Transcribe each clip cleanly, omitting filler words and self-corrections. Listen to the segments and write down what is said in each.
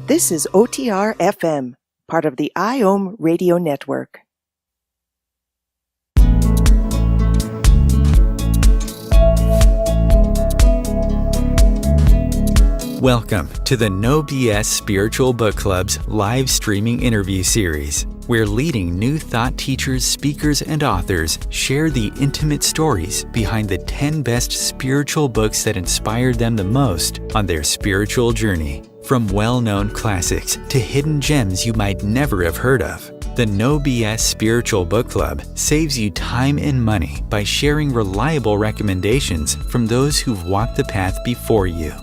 This is OTR FM, part of the IOM radio network. Welcome to the No BS Spiritual Book Club's live streaming interview series, where leading new thought teachers, speakers, and authors share the intimate stories behind the 10 best spiritual books that inspired them the most on their spiritual journey. From well-known classics to hidden gems you might never have heard of, the No BS Spiritual Book Club saves you time and money by sharing reliable recommendations from those who've walked the path before you.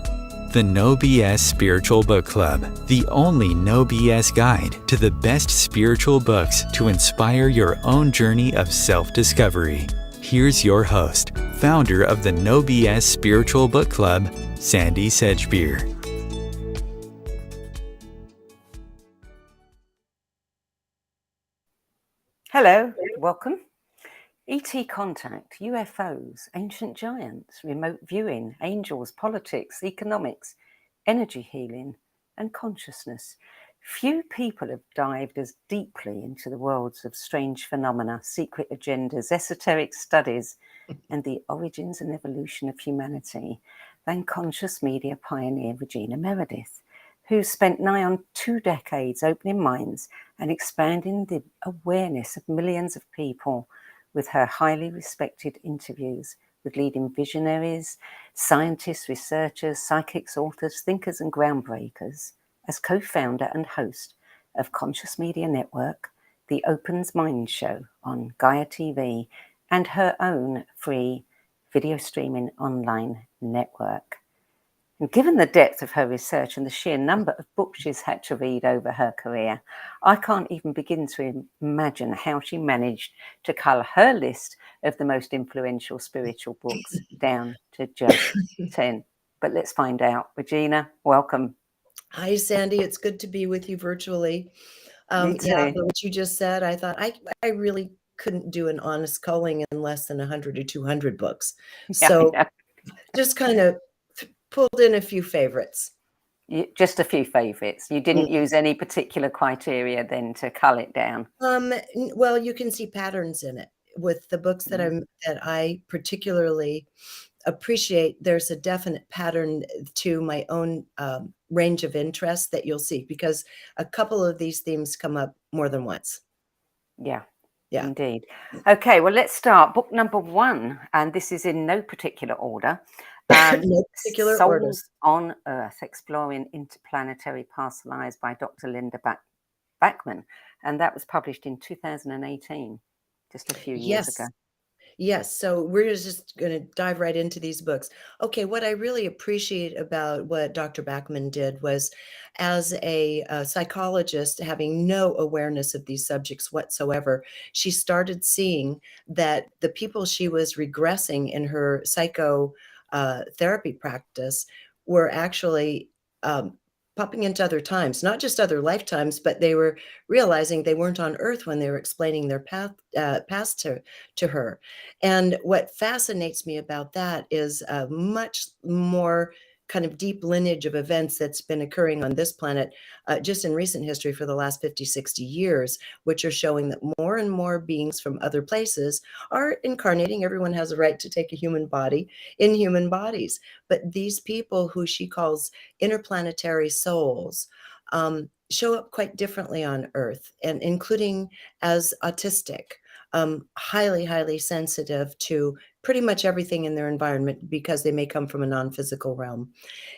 The No BS Spiritual Book Club, the only No BS guide to the best spiritual books to inspire your own journey of self-discovery. Here's your host, founder of the No BS Spiritual Book Club, Sandy Sedgbeer. Hello, welcome. ET contact, UFOs, ancient giants, remote viewing, angels, politics, economics, energy healing, and consciousness. Few people have dived as deeply into the worlds of strange phenomena, secret agendas, esoteric studies, and the origins and evolution of humanity than conscious media pioneer Regina Meredith, who spent nigh on 2 decades opening minds and expanding the awareness of millions of people with her highly respected interviews with leading visionaries, scientists, researchers, psychics, authors, thinkers, and groundbreakers. As co-founder and host of Conscious Media Network, the Open Mind Show on Gaia TV, and her own free video streaming online network. And given the depth of her research and the sheer number of books she's had to read over her career, I can't even begin to imagine how she managed to cull her list of the most influential spiritual books down to just 10. But let's find out. Regina, welcome. Hi, Sandy. It's good to be with you virtually. Me Yeah, too. what you just said, I thought I really couldn't do an honest culling in less than 100 or 200 books. Yeah, I So know. just kind of pulled in a few favorites. Just a few favourites. You didn't Mm. use any particular criteria then to cull it down. Well, you can see patterns in it with the books that I particularly appreciate. There's a definite pattern to my own range of interest that you'll see, because a couple of these themes come up more than once. Yeah, Yeah. indeed. Okay, well, let's start. Book number 1, and this is in no particular order. No particular order. Souls on Earth, Exploring Interplanetary Past Lives by Dr. Linda Backman. And that was published in 2018, just a few years ago. Yes. So we're just going to dive right into these books. Okay. What I really appreciate about what Dr. Backman did was, as a psychologist, having no awareness of these subjects whatsoever, she started seeing that the people she was regressing in her psycho therapy practice were actually popping into other times, not just other lifetimes, but they were realizing they weren't on Earth when they were explaining their past to her. And what fascinates me about that is a much more kind of deep lineage of events that's been occurring on this planet just in recent history for the last 50, 60 years, which are showing that more and more beings from other places are incarnating. Everyone has a right to take a human body in human bodies. But these people, who she calls interplanetary souls, show up quite differently on Earth, and including as autistic. Highly, highly sensitive to pretty much everything in their environment, because they may come from a non-physical realm.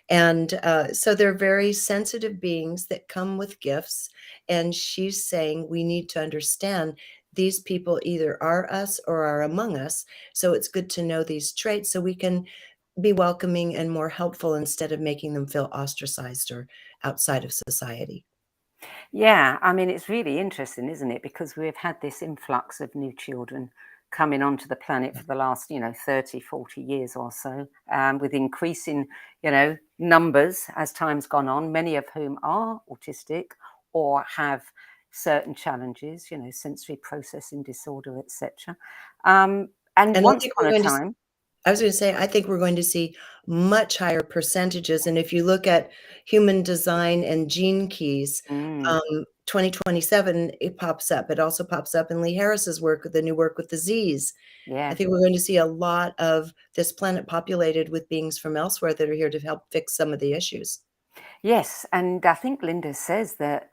And so they're very sensitive beings that come with gifts. And she's saying we need to understand these people either are us or are among us. So it's good to know these traits so we can be welcoming and more helpful, instead of making them feel ostracized or outside of society. Yeah, I mean, it's really interesting, isn't it? Because we've had this influx of new children coming onto the planet for the last, 30, 40 years or so, with increasing, numbers as time's gone on, many of whom are autistic or have certain challenges, sensory processing disorder, etc. And And I once think we're upon a going to time, I was going to say, I think we're going to see much higher percentages. And if you look at human design and gene keys, mm, 2027, it pops up. It also pops up in Lee Harris's work, the new work with the Z's. I yeah. think we're going to see a lot of this planet populated with beings from elsewhere that are here to help fix some of the issues. Yes, and I think Linda says that,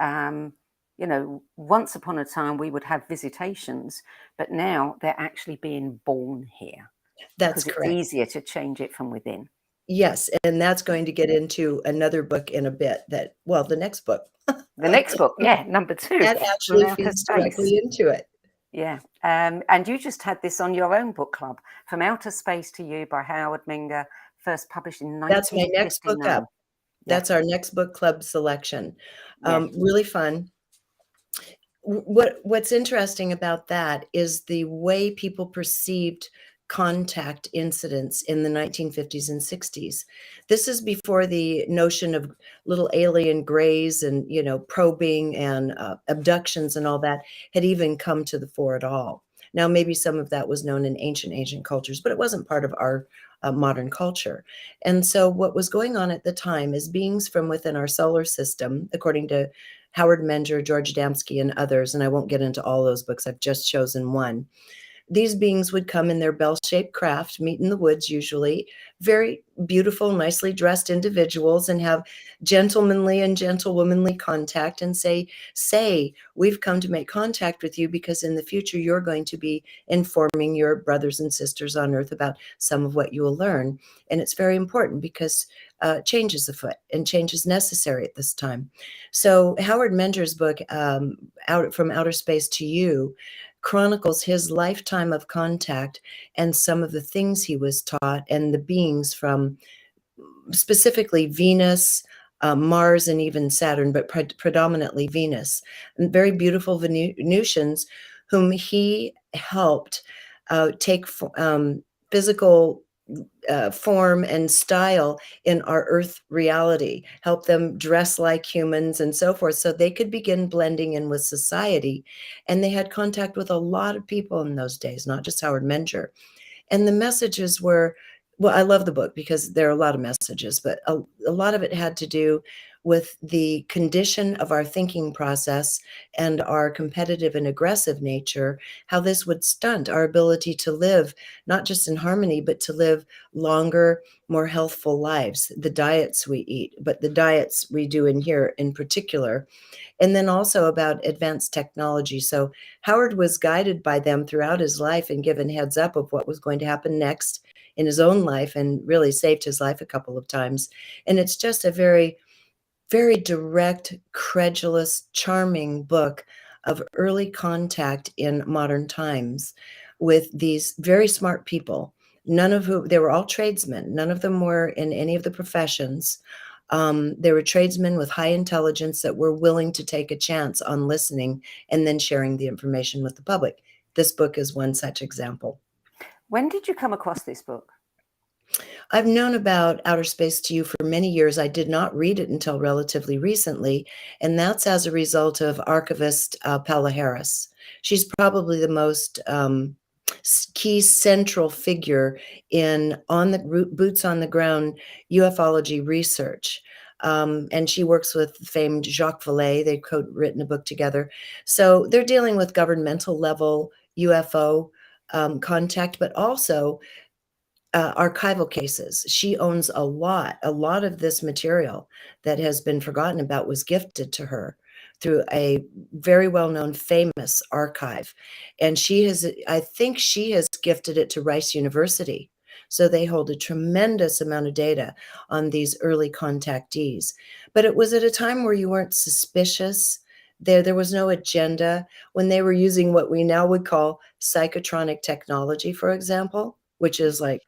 once upon a time we would have visitations, but now they're actually being born here That's because it's correct. easier to change it from within. Yes. And that's going to get into another book in a bit, the next book. The next book, yeah, number 2, That From actually Outer feeds Space. directly into it. Yeah, and you just had this on your own book club, From Outer Space to You by Howard Menger, first published in That's my next book 1959. up. Yeah, That's our next book club selection. yeah. Really fun. What's interesting about that is the way people perceived contact incidents in the 1950s and 60s. This is before the notion of little alien grays and, probing and abductions and all that had even come to the fore at all. Now, maybe some of that was known in ancient cultures, but it wasn't part of our modern culture. And so what was going on at the time is beings from within our solar system, according to Howard Menger, George Adamski, and others, and I won't get into all those books, I've just chosen one. These beings would come in their bell-shaped craft, meet in the woods usually, very beautiful, nicely dressed individuals, and have gentlemanly and gentlewomanly contact and say, we've come to make contact with you because in the future you're going to be informing your brothers and sisters on Earth about some of what you will learn. And it's very important because change is afoot and change is necessary at this time. So Howard Menger's book, From Outer Space to You, chronicles his lifetime of contact and some of the things he was taught and the beings from specifically Venus, Mars, and even Saturn, but predominantly Venus. And very beautiful Venusians whom he helped take physical form and style in our Earth reality, help them dress like humans and so forth, so they could begin blending in with society. And they had contact with a lot of people in those days, not just Howard Menger. And the messages were, well, I love the book because there are a lot of messages, but a lot of it had to do with the condition of our thinking process and our competitive and aggressive nature, how this would stunt our ability to live, not just in harmony, but to live longer, more healthful lives, the diets we eat, but the diets we do in here in particular. And then also about advanced technology. So Howard was guided by them throughout his life and given heads up of what was going to happen next in his own life, and really saved his life a couple of times. And it's just a very, very direct, credulous, charming book of early contact in modern times with these very smart people, none of whom, they were all tradesmen. None of them were in any of the professions. They were tradesmen with high intelligence that were willing to take a chance on listening and then sharing the information with the public. This book is one such example. When did you come across this book? I've known about Outer Space to You for many years. I did not read it until relatively recently, and that's as a result of archivist Paula Harris. She's probably the most key central figure in boots on the ground ufology research. And she works with famed Jacques Vallée. They've co-written a book together. So they're dealing with governmental level UFO contact, but also archival cases. She owns a lot of this material that has been forgotten about was gifted to her through a very well-known famous archive. And I think she has gifted it to Rice University. So they hold a tremendous amount of data on these early contactees. But it was at a time where you weren't suspicious. There was no agenda when they were using what we now would call psychotronic technology, for example, which is like,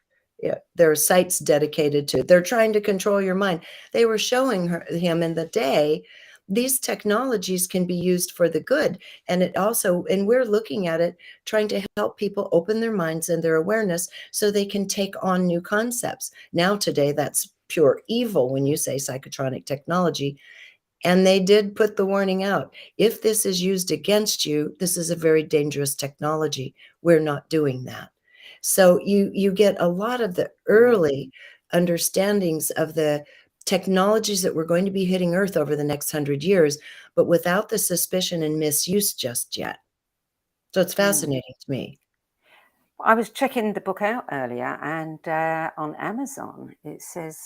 yeah, there are sites dedicated to, they're trying to control your mind. They were showing him in the day, these technologies can be used for the good. And it also, and we're looking at it, trying to help people open their minds and their awareness so they can take on new concepts. Now, today, that's pure evil when you say psychotronic technology. And they did put the warning out. If this is used against you, this is a very dangerous technology. We're not doing that. So you get a lot of the early understandings of the technologies that were going to be hitting Earth over the next 100 years, but without the suspicion and misuse just yet. So it's fascinating to me. I was checking the book out earlier, and on Amazon it says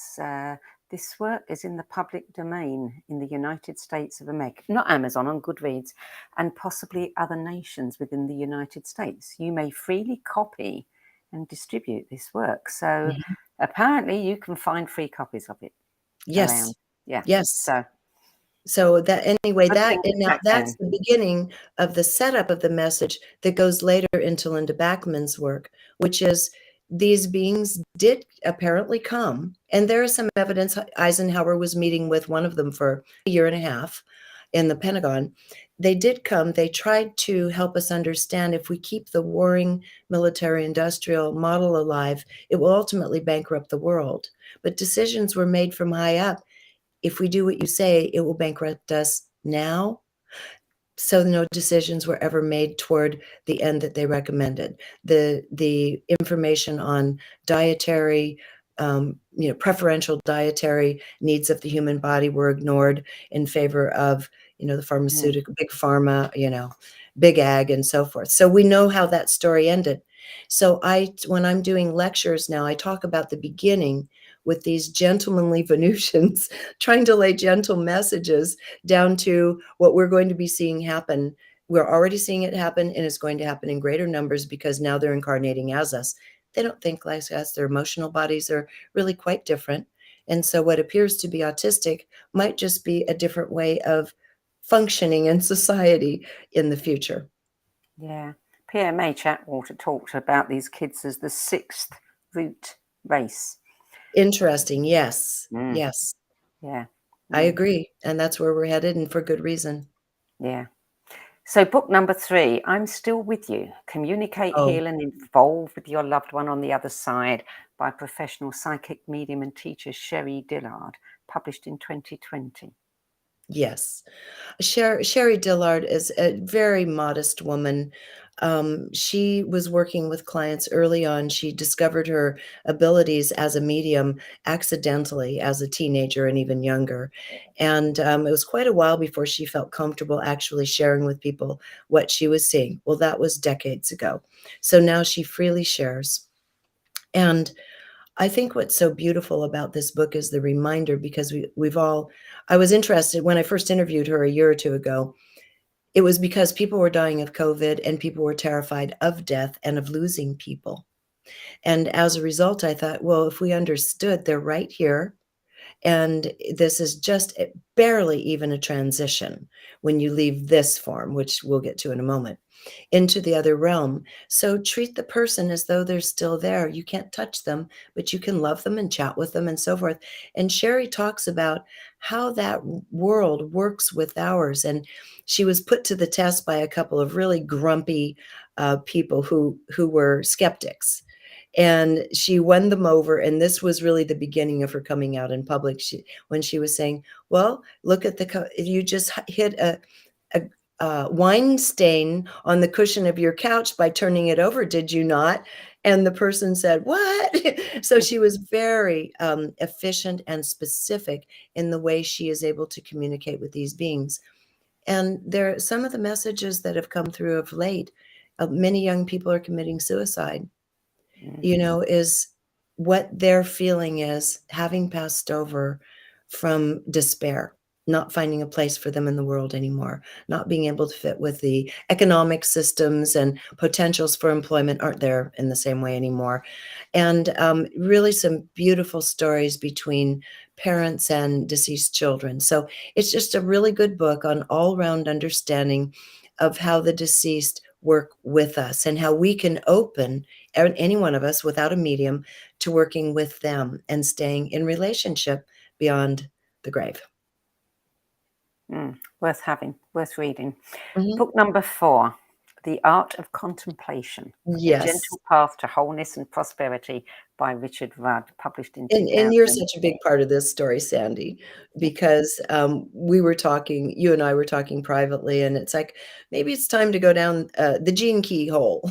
this work is in the public domain in the United States of America. Not Amazon, on Goodreads, and possibly other nations within the United States. You may freely copy and distribute this work. So apparently you can find free copies of it. Yes. Around. Yeah. Yes. So that anyway, that's the beginning of the setup of the message that goes later into Linda Backman's work, which is these beings did apparently come. And there is some evidence Eisenhower was meeting with one of them for a year and a half in the Pentagon. They did come. They tried to help us understand if we keep the warring military industrial model alive, it will ultimately bankrupt the world. But decisions were made from high up. If we do what you say, it will bankrupt us now. So no decisions were ever made toward the end that they recommended. The information on dietary, preferential dietary needs of the human body were ignored in favor of, the pharmaceutical, big pharma, big ag and so forth. So we know how that story ended. So when I'm doing lectures now, I talk about the beginning with these gentlemanly Venusians trying to lay gentle messages down to what we're going to be seeing happen. We're already seeing it happen, and it's going to happen in greater numbers because now they're incarnating as us. They don't think like us. Their emotional bodies are really quite different. And so what appears to be autistic might just be a different way of functioning in society in the future. Yeah. PMH Atwater talked about these kids as the sixth root race. Interesting. Yes. Yes. Yeah. I agree. And that's where we're headed, and for good reason. Yeah. So book number 3, I'm Still With You. Communicate, Oh, heal, and evolve with your loved one on the other side by professional psychic medium and teacher Sherry Dillard, published in 2020. yes. Sherry Dillard is a very modest woman. She was working with clients early on. She discovered her abilities as a medium accidentally as a teenager and even younger. And it was quite a while before she felt comfortable actually sharing with people what she was seeing. Well, that was decades ago. So now she freely shares. And I think what's so beautiful about this book is the reminder, because I was interested when I first interviewed her a year or two ago. It was because people were dying of COVID and people were terrified of death and of losing people. And as a result, I thought, well, if we understood they're right here, and this is just barely even a transition when you leave this form, which we'll get to in a moment, into the other realm. So treat the person as though they're still there. You can't touch them, but you can love them and chat with them and so forth. And Sherry talks about how that world works with ours. And she was put to the test by a couple of really grumpy people who were skeptics. And she won them over. And this was really the beginning of her coming out in public. When she was saying, well, look at you just hit a wine stain on the cushion of your couch by turning it over, did you not? And the person said, what? So she was very efficient and specific in the way she is able to communicate with these beings. And there are some of the messages that have come through of late. Many young people are committing suicide, is what their feeling is, having passed over from despair, not finding a place for them in the world anymore, not being able to fit with the economic systems, and potentials for employment aren't there in the same way anymore. And really some beautiful stories between parents and deceased children. So it's just a really good book on all-round understanding of how the deceased work with us and how we can open any one of us without a medium to working with them and staying in relationship beyond the grave. Worth having, worth reading. Mhm. Book number 4, The Art of Contemplation, A Yes. Gentle Path to Wholeness and Prosperity by Richard Rudd, published in And you're 2000. such a big part of this story, Sandy, because you and I were talking privately, and it's like, maybe it's time to go down the gene key hole.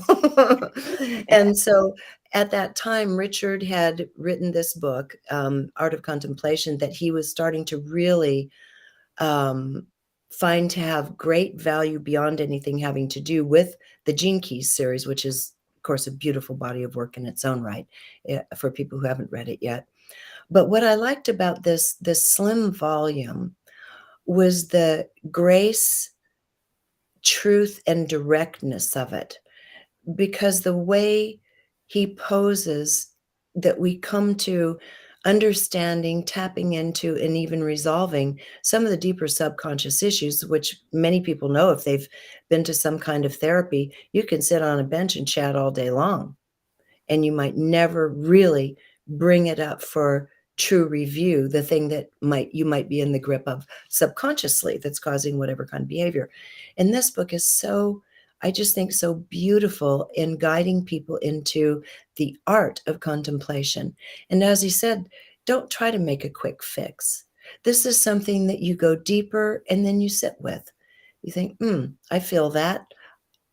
And so at that time, Richard had written this book, Art of Contemplation, that he was starting to really find to have great value beyond anything having to do with the Gene Keys series, which is, of course, a beautiful body of work in its own right, for people who haven't read it yet. But what I liked about this slim volume was the grace, truth, and directness of it, because the way he poses that we come to understanding, tapping into, and even resolving some of the deeper subconscious issues, which many people know if they've been to some kind of therapy. You can sit on a bench and chat all day long, and you might never really bring it up for true review, the thing that you might be in the grip of subconsciously that's causing whatever kind of behavior. And this book is so, I just think, so beautiful in guiding people into the art of contemplation. And as he said, don't try to make a quick fix. This is something that you go deeper and then you sit with. You think, I feel that.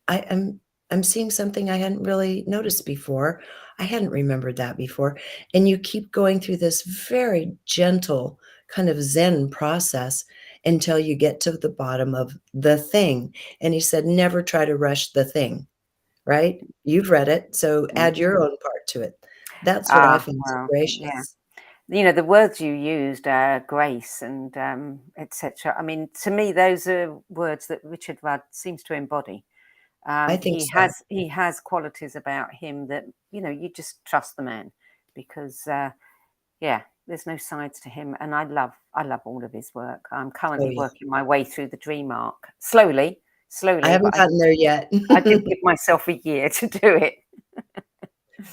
I'm seeing something I hadn't really noticed before. I hadn't remembered that before. And you keep going through this very gentle kind of Zen process until you get to the bottom of the thing. And he said, never try to rush the thing, right? You've read it, so add your own part to it. That's what I find so Well, yeah. gracious. The words you used, grace and etc. I mean, to me, those are words that Richard Rudd seems to embody. I think He so. has qualities about him that you just trust the man, because there's no sides to him, and I love all of his work. I'm Oh, currently yeah. working my way through the Dream Arc slowly, slowly, I haven't but gotten there yet. I did give myself a year to do it.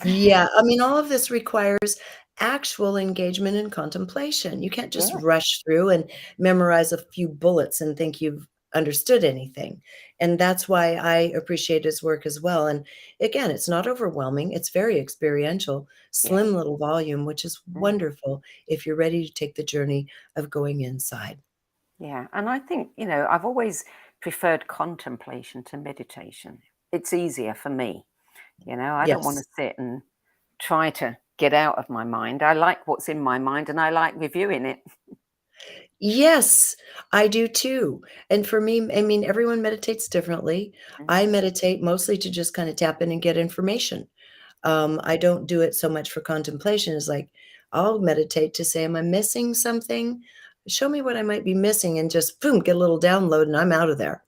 Yeah, I mean, all of this requires actual engagement and contemplation. You can't just Yeah, rush through and memorize a few bullets and think you've understood anything. And that's why I appreciate his work as well. And again, it's not overwhelming, it's very experiential, yes. slim little volume, which is Mm, wonderful if you're ready to take the journey of going inside. yeah, and I think, I've always preferred contemplation to meditation. It's easier for me, I don't want to Yes. sit and try to get out of my mind. I like what's in my mind and I like reviewing it. Yes, I do too. And for me, I mean, everyone meditates differently. Mm, I meditate mostly to just kind of tap in and get information. I don't do it so much for contemplation. It's like I'll meditate to say, am I missing something? Show me what I might be missing and just boom, get a little download and I'm out of there.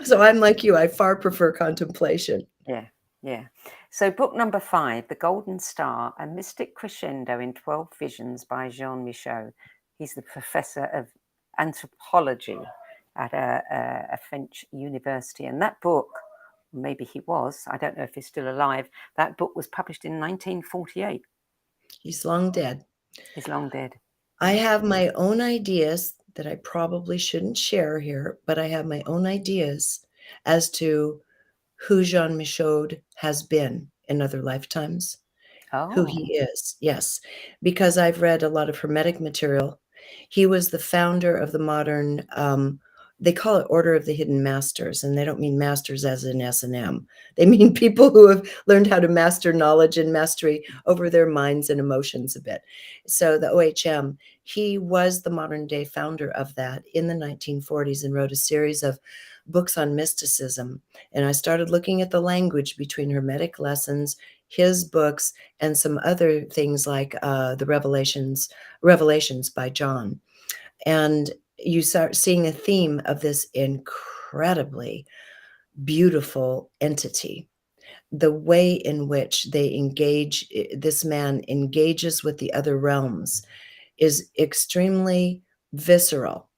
So I'm like you, I far prefer contemplation. yeah, yeah. So book number 5, The Golden Star, A Mystic Crescendo in 12 Visions by Jean Michaud. He's the professor of anthropology at a French university. And that book, maybe he was, I don't know if he's still alive, that book was published in 1948. He's long dead. He's long dead. I have my own ideas that I probably shouldn't share here, but I have my own ideas as to who Jean Michaud has been in other lifetimes, who Oh, he is. Yes, because I've read a lot of Hermetic material. He was the founder of the modern, they call it Order of the Hidden Masters, and they don't mean masters as in S&M. They mean people who have learned how to master knowledge and mastery over their minds and emotions a bit. So the OHM, he was the modern day founder of that in the 1940s and wrote a series of books on mysticism. And I started looking at the language between Hermetic lessons, his books, and some other things like the Revelations by John. And you start seeing a theme of this incredibly beautiful entity. The way in which they engage, this man engages with the other realms is extremely visceral,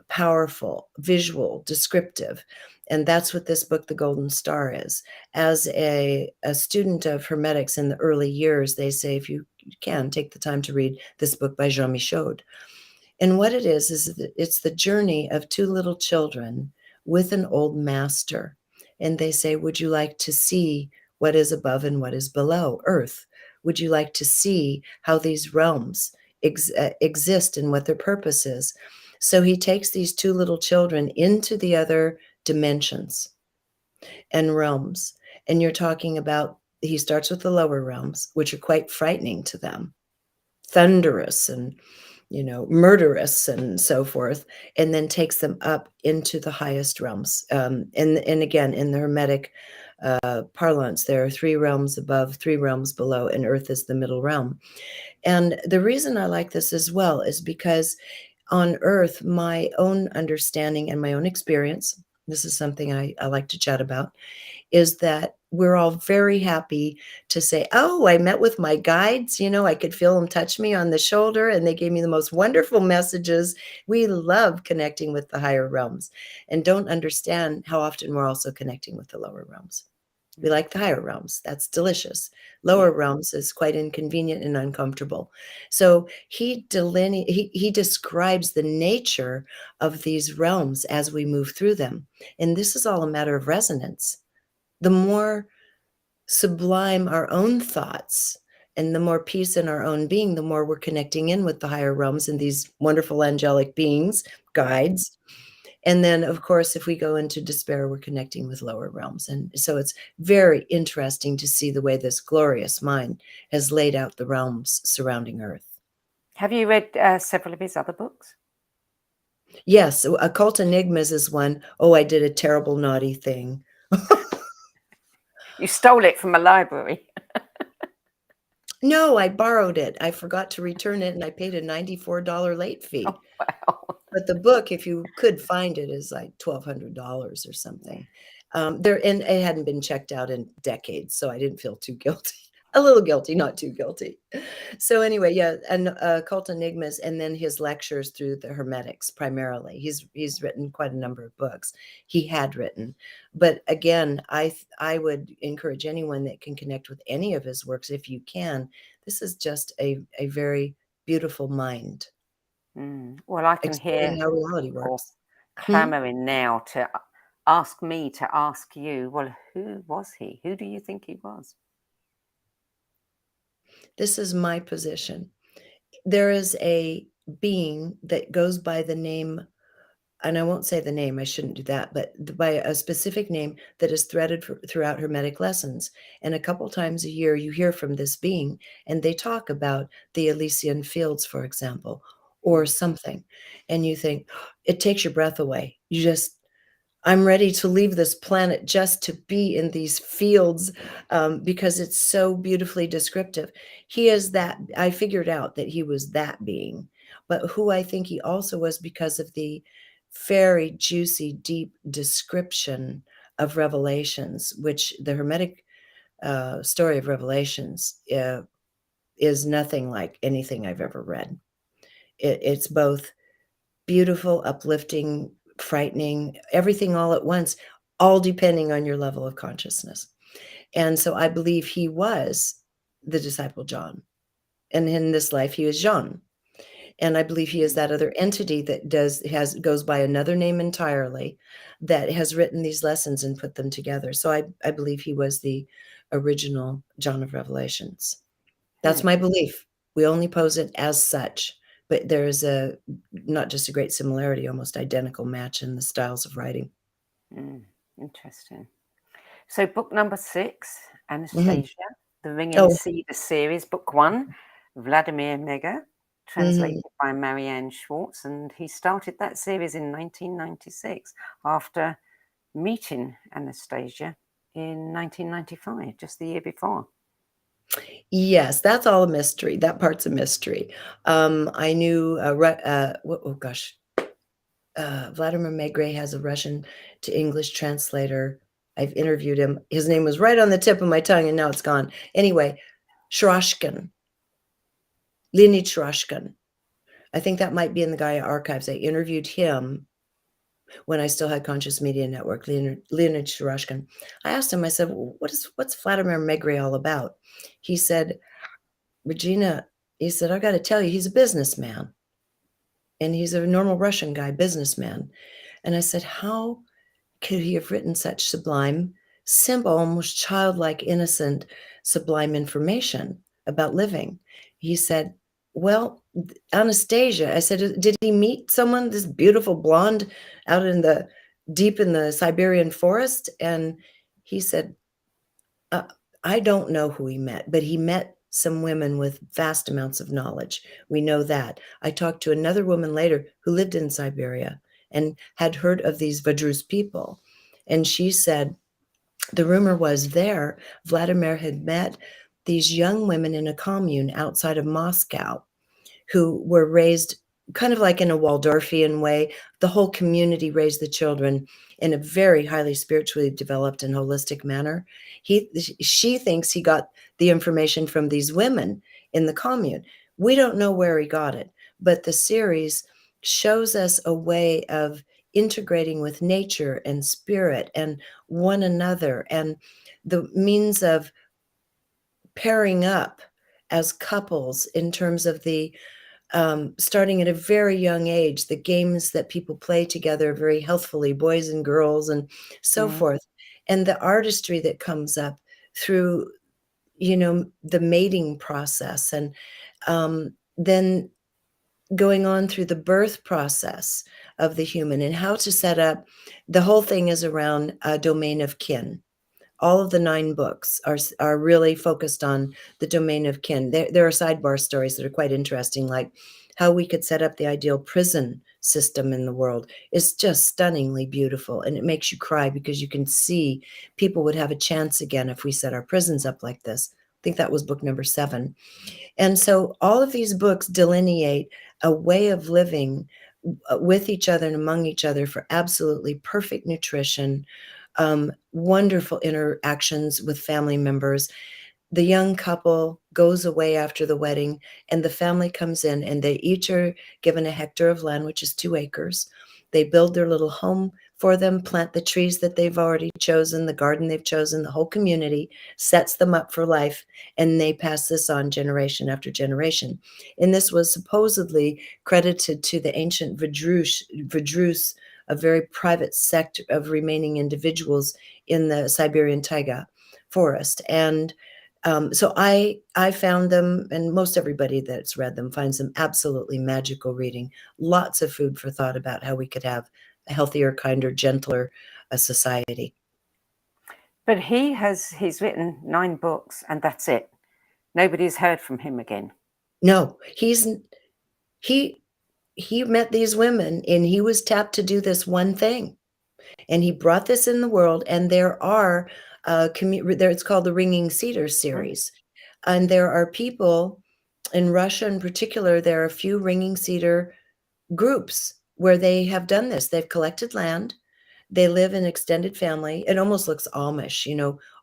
powerful, visual, descriptive. And that's what this book, The Golden Star, is. As a student of Hermetics in the early years, they say if you can, take the time to read this book by Jean Michaud. And what it is that it's the journey of two little children with an old master. And they say, would you like to see what is above and what is below Earth? Would you like to see how these realms exist and what their purpose is? So he takes these two little children into the other dimensions and realms. And you're talking about, he starts with the lower realms, which are quite frightening to them, thunderous and murderous and so forth, and then takes them up into the highest realms. And again, in the Hermetic parlance, there are 3 realms above, 3 realms below, and Earth is the middle realm. And the reason I like this as well is because on Earth, my own understanding and my own experience, this is something I like to chat about, is that we're all very happy to say, oh, I met with my guides. I could feel them touch me on the shoulder and they gave me the most wonderful messages. We love connecting with the higher realms and don't understand how often we're also connecting with the lower realms. We like the higher realms. That's delicious. yeah. Lower realms is quite inconvenient and uncomfortable. So he describes the nature of these realms as we move through them. And this is all a matter of resonance. The more sublime our own thoughts and the more peace in our own being, the more we're connecting in with the higher realms and these wonderful angelic beings, Right. guides. And then, of course, if we go into despair, we're connecting with lower realms. And so it's very interesting to see the way this glorious mind has laid out the realms surrounding Earth. Have you read several of his other books? Yes, Occult Enigmas is one. Oh, I did a terrible, naughty thing. You stole it from a library. No, I borrowed it. I forgot to return it, and I paid a $94 late fee. Oh, wow. But the book, if you could find it, is like $1,200 or something. And it hadn't been checked out in decades, so I didn't feel too guilty. A little guilty, not too guilty. So anyway, yeah, and Occult Enigmas, and then his lectures through the Hermetics primarily. He's written quite a number of books. He had written, but again, I would encourage anyone that can connect with any of his works, if you can. This is just a very beautiful mind Well, I can exploring hear how reality people works. clamoring now to ask me to ask you, well, who was he? Who do you think he was? This is my position. There is a being that goes by the name, and I won't say the name, I shouldn't do that, but by a specific name that is threaded throughout Hermetic lessons. And a couple times a year, you hear from this being, and they talk about the Elysian fields, for example, or Mm, something. And you think, it takes your breath away. You just, I'm ready to leave this planet just to be in these fields, because it's so beautifully descriptive. He is that. I figured out that he was that being, but who I think he also was, because of the very juicy, deep description of Revelations, which the Hermetic story of Revelations is nothing like anything I've ever read. It's both beautiful, uplifting, frightening, everything all at once, all depending on your level of consciousness. And so I believe he was the disciple John. And in this life, he is Jean. And I believe he is mm, that other entity that goes by another name entirely, that has written these lessons and put them together. So I believe he was the original John of Revelations. That's mm, my belief. We only pose it as such, but there is not just a great similarity, almost identical match in the styles of writing. mm. Interesting. So, book number 6, Mhm. Anastasia, the Ringing Oh, Cedar series, book 1, Vladimir Mega, translated mhm. by Marianne Schwartz. And he started that series in 1996 after meeting Anastasia in 1995, just the year before. Yes, that's all a mystery. That part's a mystery. I knew, oh gosh, Vladimir Megre has a Russian to English translator. I've interviewed him. His name was right on the tip of my tongue, and now it's gone. Anyway, Shrashkin, Leonid Shrashkin. I think that might be in the Gaia archives. I interviewed him when I still had Conscious Media Network, Leonid Shrashkin. I asked him, I said, what's Vladimir Megre all about? He said, Regina, he said, I got to tell you, he's a businessman. And he's a normal Russian guy, businessman. And I said, how could he have written such sublime, simple, almost childlike, innocent, sublime information about living? He said, well, Anastasia. I said, did he meet someone, this beautiful blonde, out in the deep in the Siberian forest? And he said, uh, I don't know who he met, but he met some women with vast amounts of knowledge. We know that. I talked to another woman later who lived in Siberia and had heard of these Vadrus people. And she said the rumor was there, Vladimir had met these young women in a commune outside of Moscow who were raised kind of like in a Waldorfian way. The whole community raised the children in a very highly spiritually developed and holistic manner. She thinks he got the information from these women in the commune. We don't know where he got it, but the series shows us a way of integrating with nature and spirit and one another, and the means of pairing up as couples in terms of the starting at a very young age, the games that people play together very healthfully, boys and girls, and so Mm, forth, and the artistry that comes up through, the mating process, and then going on through the birth process of the human, and how to set up. The whole thing is around a domain of kin. All of the 9 books are really focused on the domain of kin. There are sidebar stories that are quite interesting, like how we could set up the ideal prison system in the world. It's just stunningly beautiful, and it makes you cry because you can see people would have a chance again if we set our prisons up like this. I think that was book number 7. And so all of these books delineate a way of living with each other and among each other for absolutely perfect nutrition, wonderful interactions with family members, the young couple goes away after the wedding, and the family comes in, and they each are given a hectare of land, which is 2 acres. They build their little home for them, plant the trees that they've already chosen, the garden they've chosen, the whole community sets them up for life, and they pass this on generation after generation. And this was supposedly credited to the ancient Vedrus, a very private sect of remaining individuals in the Siberian taiga forest. And so I found them, and most everybody that's read them finds them absolutely magical reading. Lots of food for thought about how we could have a healthier, kinder, gentler society. But he's written 9 books, and that's it. Nobody's heard from him again. No, he met these women, and he was tapped to do this one thing, and he brought this in the world. And there are there, it's called the Ringing Cedar series, and there are people in Russia in particular. There are a few Ringing Cedar groups where they have done this. They've collected land. They live in extended family. It almost looks Amish,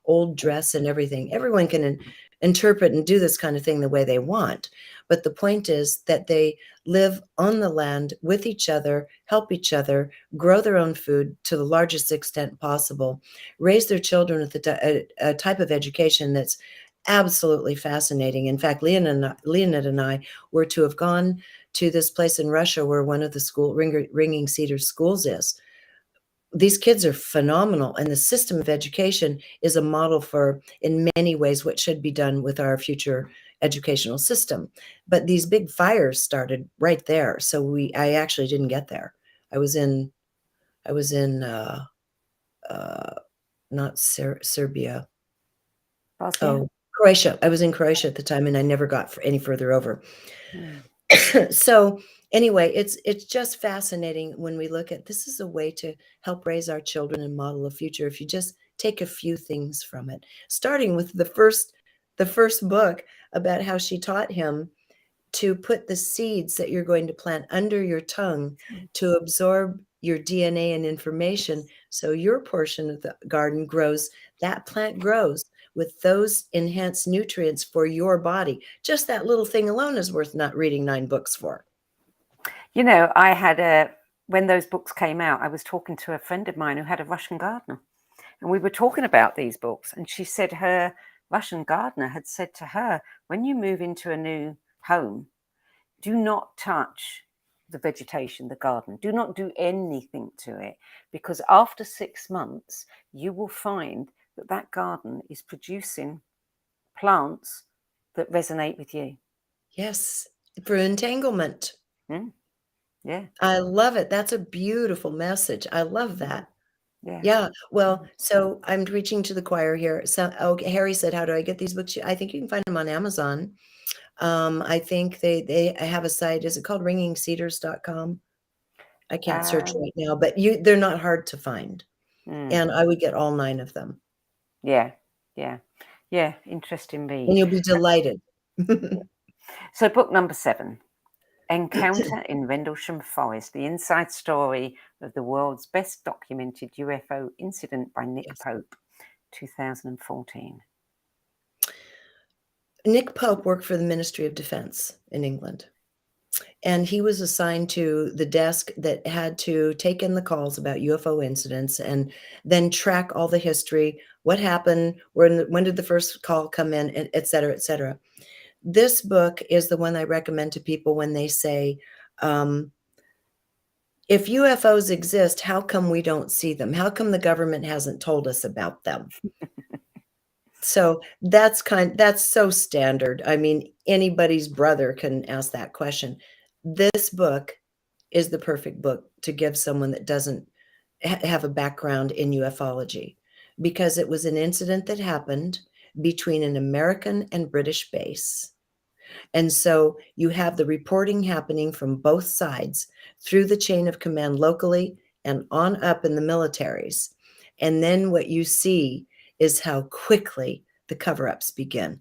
old dress and everything. Everyone can interpret and do this kind of thing the way they want. But the point is that they live on the land with each other, help each other, grow their own food to the largest extent possible, raise their children with a type of education that's absolutely fascinating. In fact, Leonid and I were to have gone to this place in Russia where one of the Ringing Cedar schools is. These kids are phenomenal, and the system of education is a model for, in many ways, what should be done with our future educational system. But these big fires started right there, so I actually didn't get there. I was in not Serbia. Bosnia? Oh, Croatia. I was in Croatia at the time, and I never got any further over. So anyway, it's just fascinating when we look at this is a way to help raise our children and model a future. If you just take a few things from it, starting with the first book about how she taught him to put the seeds that you're going to plant under your tongue to absorb your DNA and information, so your portion of the garden grows, that plant grows with those enhanced nutrients for your body. Just that little thing alone is worth not reading 9 books for. I had when those books came out, I was talking to a friend of mine who had a Russian gardener, and we were talking about these books, and she said her Russian gardener had said to her, when you move into a new home, do not touch the vegetation, the garden. Do not do anything to it, because after 6 months, you will find that garden is producing plants that resonate with you. Yes, for entanglement. Yeah. I love it. That's a beautiful message. I love that. Yeah. Yeah. Well, so I'm preaching to the choir here. So, Harry said, how do I get these books? I think you can find them on Amazon. I think they have a site. Is it called ringingcedars.com? I can't search right now, but they're not hard to find. And I would get all 9 of them. Yeah. Interesting read. And you'll be delighted. So book number 7, Encounter in Rendlesham Forest, the inside story of the world's best documented UFO incident by Nick Pope, 2014. Nick Pope worked for the Ministry of Defense in England. And he was assigned to the desk that had to take in the calls about UFO incidents and then track all the history, what happened, when did the first call come in, et cetera, et cetera. This book is the one I recommend to people when they say, if UFOs exist, how come we don't see them? How come the government hasn't told us about them? So that's so standard. I mean, anybody's brother can ask that question. This book is the perfect book to give someone that doesn't have a background in ufology, because it was an incident that happened between an American and British base. And so you have the reporting happening from both sides through the chain of command locally and on up in the militaries. And then what you see is how quickly the cover-ups begin.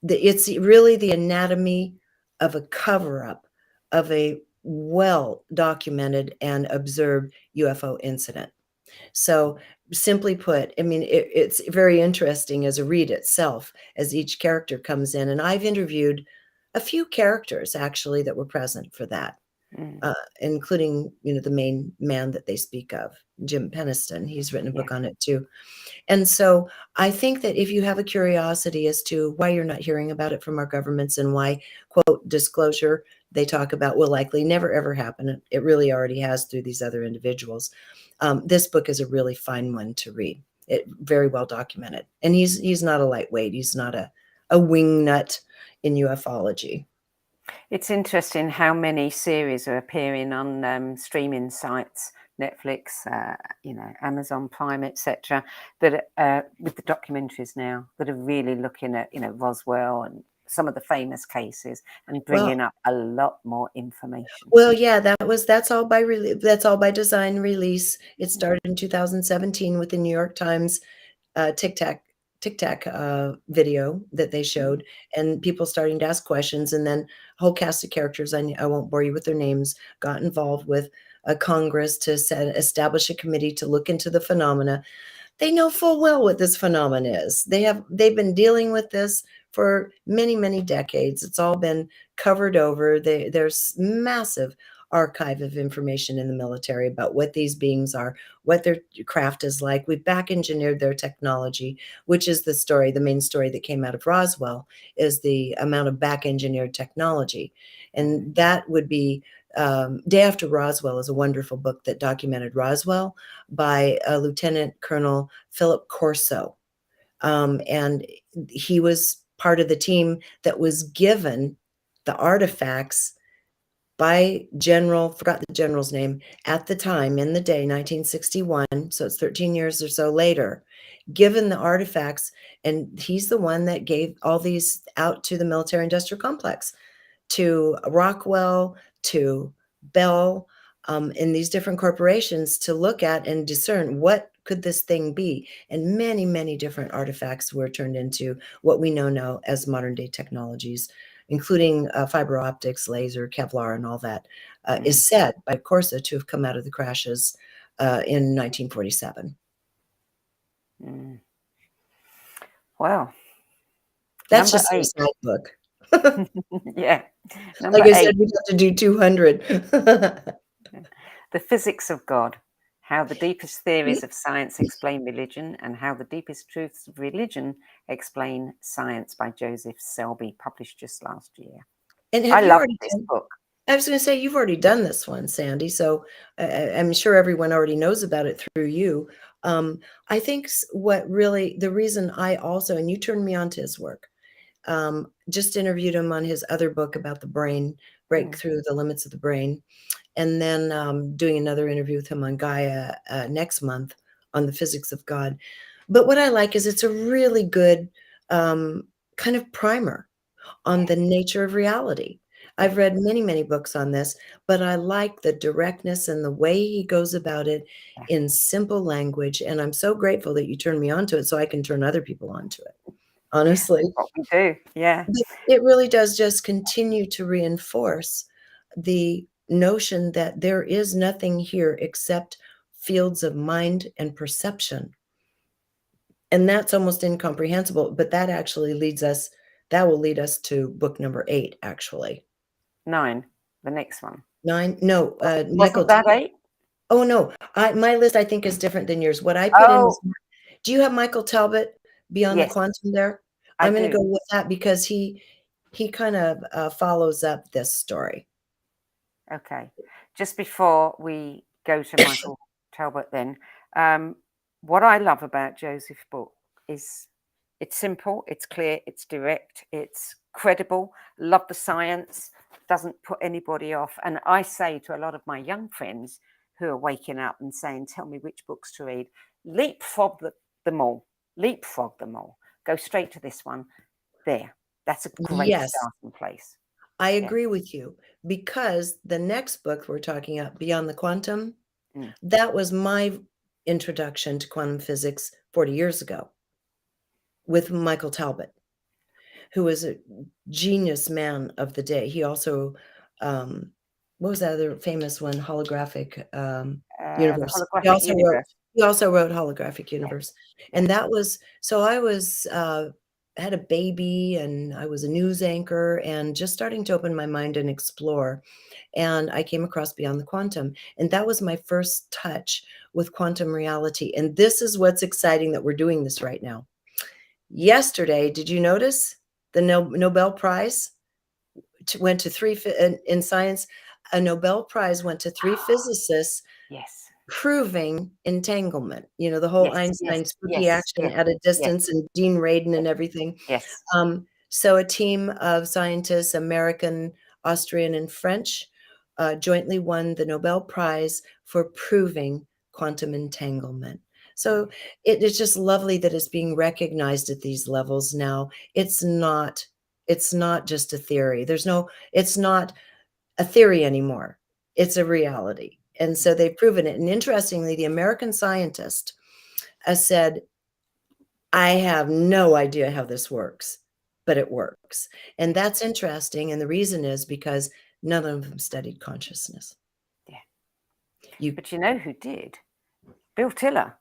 It's really the anatomy of a cover-up of a well-documented and observed UFO incident. So simply put, I mean, it's very interesting as a read itself, as each character comes in. And I've interviewed a few characters actually that were present for that, including, the main man that they speak of, Jim Peniston. He's written a book on it too. And so I think that if you have a curiosity as to why you're not hearing about it from our governments and why, quote, disclosure they talk about will likely never, ever happen. It really already has through these other individuals. This book is a really fine one to read. It very well documented. And he's not a lightweight. He's not a wing nut in ufology. It's interesting how many series are appearing on streaming sites, Netflix, Amazon Prime, etc. That with the documentaries now that are really looking at Roswell and some of the famous cases and bringing up a lot more information. Well, yeah, that's all by design release. It started in 2017 with the New York Times Tic Tac video that they showed, and people starting to ask questions, and then a whole cast of characters, I won't bore you with their names, got involved with a Congress to establish a committee to look into the phenomena. They know full well what this phenomenon is. They've been dealing with this for many, many decades. It's all been covered over. There's massive archive of information in the military about what these beings are, what their craft is like. We've back engineered their technology, which is the main story that came out of Roswell, is the amount of back engineered technology. And that would be Day After Roswell is a wonderful book that documented Roswell by Lieutenant Colonel Philip Corso. And he was part of the team that was given the artifacts by forgot the general's name, at the time, in the day, 1961, so it's 13 years or so later, given the artifacts, and he's the one that gave all these out to the military-industrial complex, to Rockwell, to Bell, in these different corporations to look at and discern what could this thing be. And many, many different artifacts were turned into what we know now as modern-day technologies, including fiber optics, laser, Kevlar, and all that, is said by Corsa to have come out of the crashes in 1947. Wow. That's just a side book. Yeah. Like I said, we'd have to do 200. The Physics of God. How the deepest theories of science explain religion, and how the deepest truths of religion explain science, by Joseph Selby, published just last year. And I love this book. I was going to say, you've already done this one, Sandy, so I'm sure everyone already knows about it through you. I think the reason I also, and you turned me on to his work, just interviewed him on his other book about the brain, Break Through the Limits of the Brain. And then doing another interview with him on Gaia next month on the physics of God. But what I like is it's a really good kind of primer on the nature of reality. I've read many, many books on this, but I like the directness and the way he goes about it in simple language. And I'm so grateful that you turned me on to it so I can turn other people on to it, honestly. What we do, yeah. But it really does just continue to reinforce the notion that there is nothing here except fields of mind and perception. And that's almost incomprehensible, but that actually will lead us to book number 8, actually. 9, the next one. 9? No, Michael. That 8? Oh, no. My list, I think, is different than yours. What I put in is, do you have Michael Talbot, Beyond the Quantum there? I'm going to go with that because he kind of follows up this story. Okay. Just before we go to Michael Talbot then, what I love about Joseph's book is it's simple, it's clear, it's direct, it's credible, love the science, doesn't put anybody off. And I say to a lot of my young friends who are waking up and saying, tell me which books to read, leapfrog them all. Go straight to this one. There. That's a great starting place. I agree with you, because the next book we're talking about, Beyond the Quantum, that was my introduction to quantum physics 40 years ago with Michael Talbot, who was a genius man of the day. He also, what was that other famous one? Holographic Universe. Holographic Universe. He also wrote Holographic Universe. And that was, so I was, had a baby and I was a news anchor and just starting to open my mind and explore. And I came across Beyond the Quantum. And that was my first touch with quantum reality. And this is what's exciting that we're doing this right now. Yesterday, did you notice the Nobel Prize went to three, in science, a Nobel Prize went to three physicists Yes. proving entanglement. You know, the whole Yes, Einstein yes, spooky yes, action yes, at a yes, distance and Dean Radin and everything. yes. So a team of scientists, American, Austrian, and French, jointly won the Nobel Prize for proving quantum entanglement. So it's just lovely that it's being recognized at these levels now. It's not just a theory. It's not a theory anymore. It's a reality. And so they've proven it. And interestingly, the American scientist has said, I have no idea how this works, but it works. And that's interesting. And the reason is because none of them studied consciousness. Yeah. But you know who did? Bill Tiller.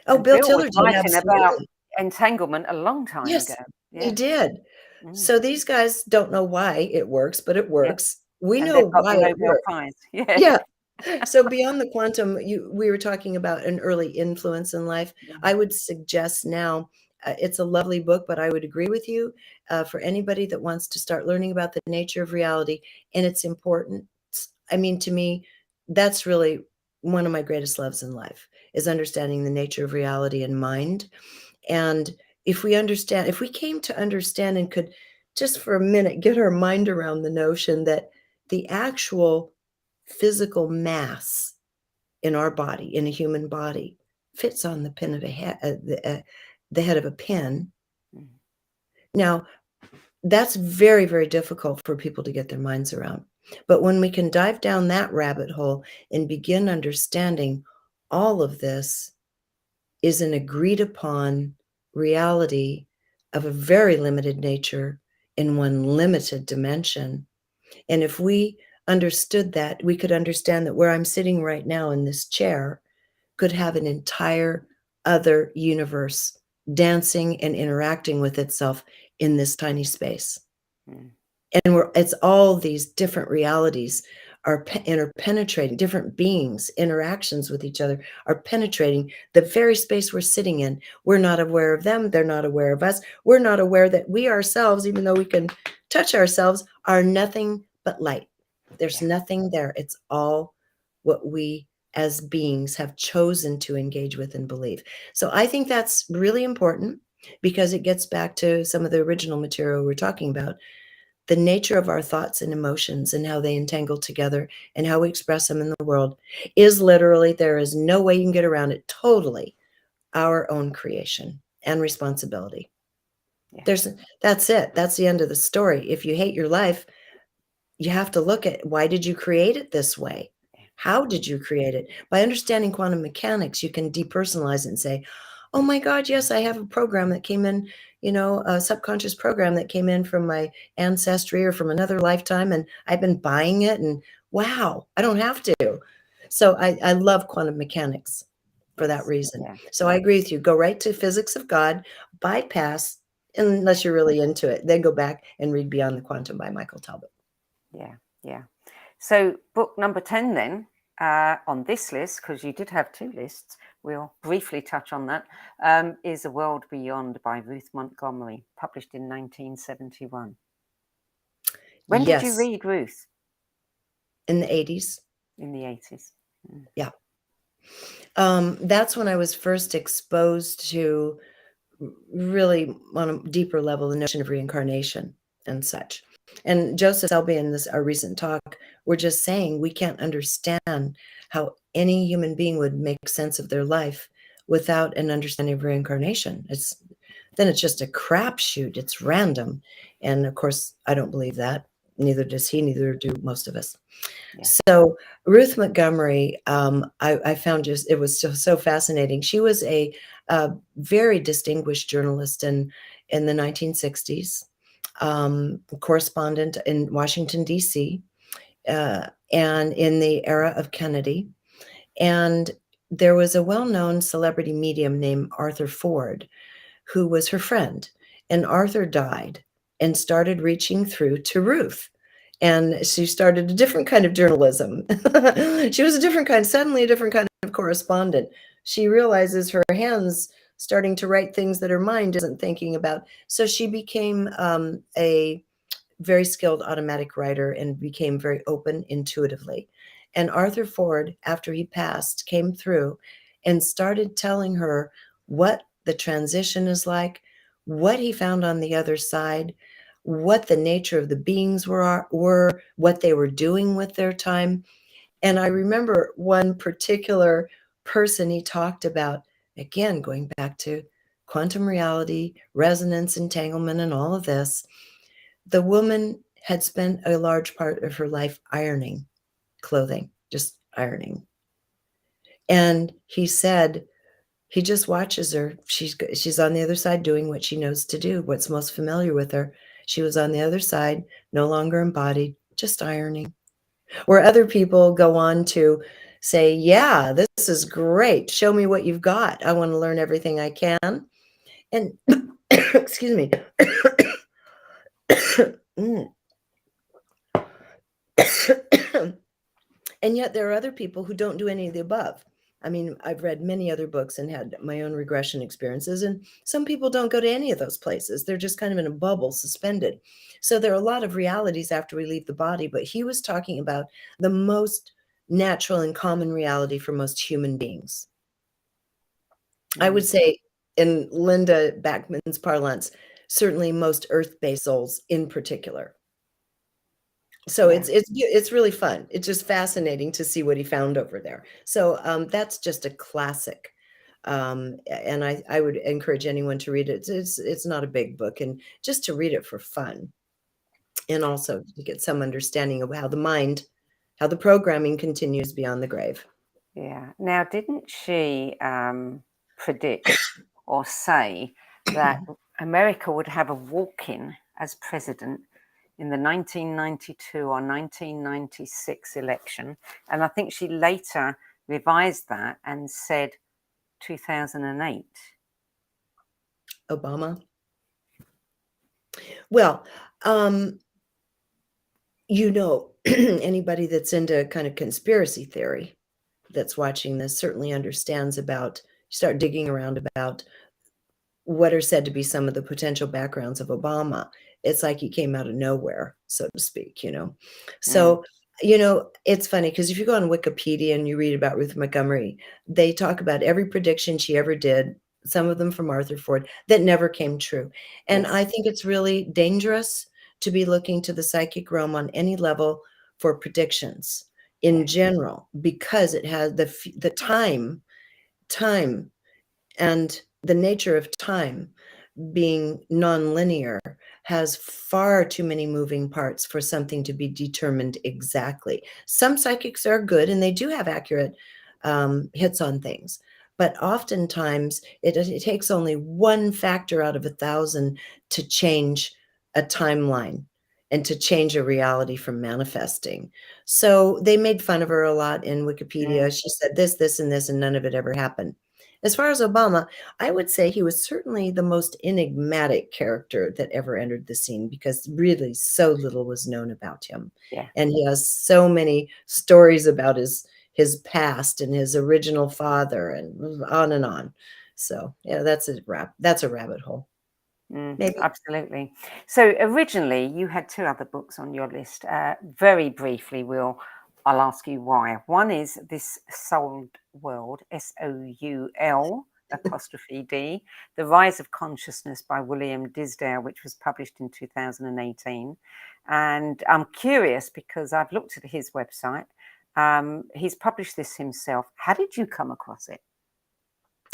Oh, Bill Bill Tiller was did, writing about absolutely. entanglement a long time Yes, ago. he did. Mm. So these guys don't know why it works, but it works. We And know they've got why the it Nobel works. Prize. Yeah. Yeah. So beyond the quantum, we were talking about an early influence in life. I would suggest now, it's a lovely book, but I would agree with you, for anybody that wants to start learning about the nature of reality and its importance. I mean, to me, that's really one of my greatest loves in life, is understanding the nature of reality and mind. And if we came to understand and could just for a minute get our mind around the notion that the actual physical mass in our body, in a human body, fits on the pin of a head, the head of a pin. Now, that's very, very difficult for people to get their minds around. But when we can dive down that rabbit hole and begin understanding all of this is an agreed upon reality of a very limited nature in one limited dimension. And if we understood that, we could understand that where I'm sitting right now in this chair could have an entire other universe dancing and interacting with itself in this tiny space. And it's all these different realities are interpenetrating, different beings, interactions with each other are penetrating the very space we're sitting in. We're not aware of them. They're not aware of us. We're not aware that we ourselves, even though we can touch ourselves, are nothing but light. There's nothing there. It's all what we as beings have chosen to engage with and believe. So I think that's really important because it gets back to some of the original material we're talking about. The nature of our thoughts and emotions and how they entangle together and how we express them in the world is literally, there is no way you can get around it, totally our own creation and responsibility. That's it. That's the end of the story. If you hate your life, you have to look at, why did you create it this way? How did you create it? By understanding quantum mechanics, you can depersonalize it and say, oh my God, yes, I have a program that came in, a subconscious program that came in from my ancestry or from another lifetime, and I've been buying it, and wow, I don't have to. So I love quantum mechanics for that reason. So I agree with you. Go right to Physics of God, bypass, unless you're really into it, then go back and read Beyond the Quantum by Michael Talbot. Yeah. So book number 10 then, on this list, because you did have two lists, we'll briefly touch on that, is A World Beyond by Ruth Montgomery, published in 1971. When did you read Ruth? In the 80s. In the 80s. Yeah. That's when I was first exposed to really on a deeper level the notion of reincarnation and such. And Joseph Selby in our recent talk were just saying we can't understand how any human being would make sense of their life without an understanding of reincarnation. Then it's just a crapshoot. It's random. And of course, I don't believe that. Neither does he, neither do most of us. So Ruth Montgomery, I found it was so fascinating. She was a very distinguished journalist in the 1960s, correspondent in Washington, D.C., and in the era of Kennedy. And there was a well-known celebrity medium named Arthur Ford, who was her friend. And Arthur died and started reaching through to Ruth. And she started a different kind of journalism. She was suddenly a different kind of correspondent. She realizes her hands starting to write things that her mind isn't thinking about. So she became a very skilled automatic writer and became very open intuitively. And Arthur Ford, after he passed, came through and started telling her what the transition is like, what he found on the other side, what the nature of the beings were, what they were doing with their time. And I remember one particular person he talked about, again, going back to quantum reality, resonance, entanglement, and all of this. The woman had spent a large part of her life ironing clothing, just ironing. And he said, he just watches her. She's on the other side doing what she knows to do, what's most familiar with her. She was on the other side, no longer embodied, just ironing. Where other people go on to say, yeah, this is great. Show me what you've got. I want to learn everything I can. And excuse me. And yet there are other people who don't do any of the above. I mean, I've read many other books and had my own regression experiences, and some people don't go to any of those places. They're just kind of in a bubble, suspended. So there are a lot of realities after we leave the body, but he was talking about the most natural and common reality for most human beings. I would say, in Linda Backman's parlance, certainly most earth-based souls in particular. So it's really fun. It's just fascinating to see what he found over there. So that's just a classic. And I would encourage anyone to read it. It's not a big book, and just to read it for fun, and also to get some understanding of how the programming continues beyond the grave. Yeah. Now, didn't she predict or say that America would have a walk-in as president in the 1992 or 1996 election? And I think she later revised that and said 2008. Obama? Well, anybody that's into kind of conspiracy theory that's watching this certainly understands about, start digging around about what are said to be some of the potential backgrounds of Obama. It's like he came out of nowhere, so to speak, So, it's funny because if you go on Wikipedia and you read about Ruth Montgomery, they talk about every prediction she ever did, some of them from Arthur Ford, that never came true. And Yes. I think it's really dangerous to be looking to the psychic realm on any level for predictions in general, because it has the time and the nature of time being nonlinear has far too many moving parts for something to be determined exactly. Some psychics are good and they do have accurate hits on things, but oftentimes it takes only one factor out of 1,000 to change a timeline and to change a reality from manifesting. So they made fun of her a lot in Wikipedia. She said this, and this, and none of it ever happened. As far as Obama, I would say he was certainly the most enigmatic character that ever entered the scene, because really so little was known about him. Yeah. And he has so many stories about his past and his original father and on and on. So yeah, that's a rabbit hole. Maybe. Absolutely. So originally you had two other books on your list. Very briefly, I'll ask you why. One is This Souled World, SOUL apostrophe D, The Rise of Consciousness by William Disdale, which was published in 2018. And I'm curious because I've looked at his website. He's published this himself. How did you come across it?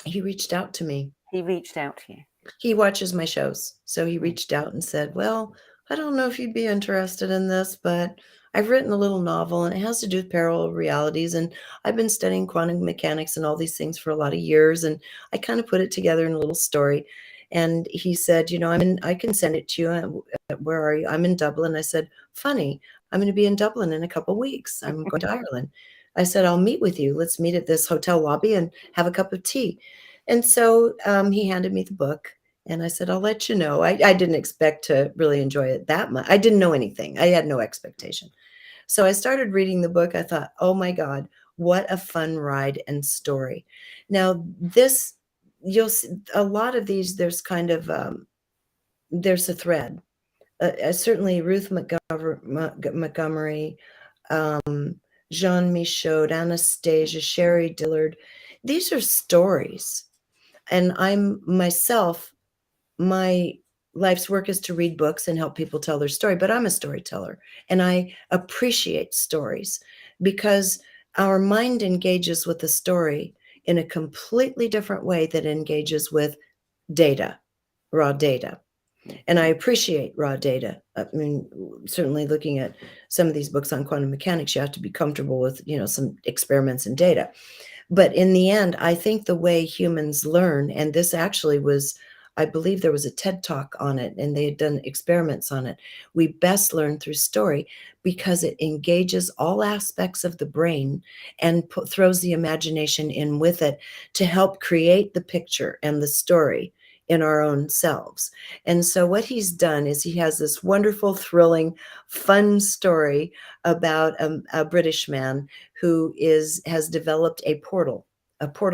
He reached out to me. He reached out to you. He watches my shows. So he reached out and said, well, I don't know if you'd be interested in this, but I've written a little novel and it has to do with parallel realities. And I've been studying quantum mechanics and all these things for a lot of years. And I kind of put it together in a little story. And he said, I can send it to you. Where are you? I'm in Dublin. I said, funny, I'm going to be in Dublin in a couple of weeks. I'm going to Ireland. I said, I'll meet with you. Let's meet at this hotel lobby and have a cup of tea. And so he handed me the book. And I said, I'll let you know. I didn't expect to really enjoy it that much. I didn't know anything. I had no expectation. So I started reading the book. I thought, oh my God, what a fun ride and story. Now, this, you'll see a lot of these, there's kind of, there's a thread. Certainly Ruth Montgomery, Jean Michaud, Anastasia, Sherry Dillard. These are stories. And I'm myself, my life's work is to read books and help people tell their story, but I'm a storyteller and I appreciate stories because our mind engages with the story in a completely different way that engages with data, raw data. And I appreciate raw data. I mean, certainly looking at some of these books on quantum mechanics, you have to be comfortable with, some experiments and data. But in the end, I think the way humans learn, and this actually was, I believe there was a TED Talk on it, and they had done experiments on it. We best learn through story because it engages all aspects of the brain and throws the imagination in with it to help create the picture and the story in our own selves. And so what he's done is he has this wonderful, thrilling, fun story about a British man who has developed a portal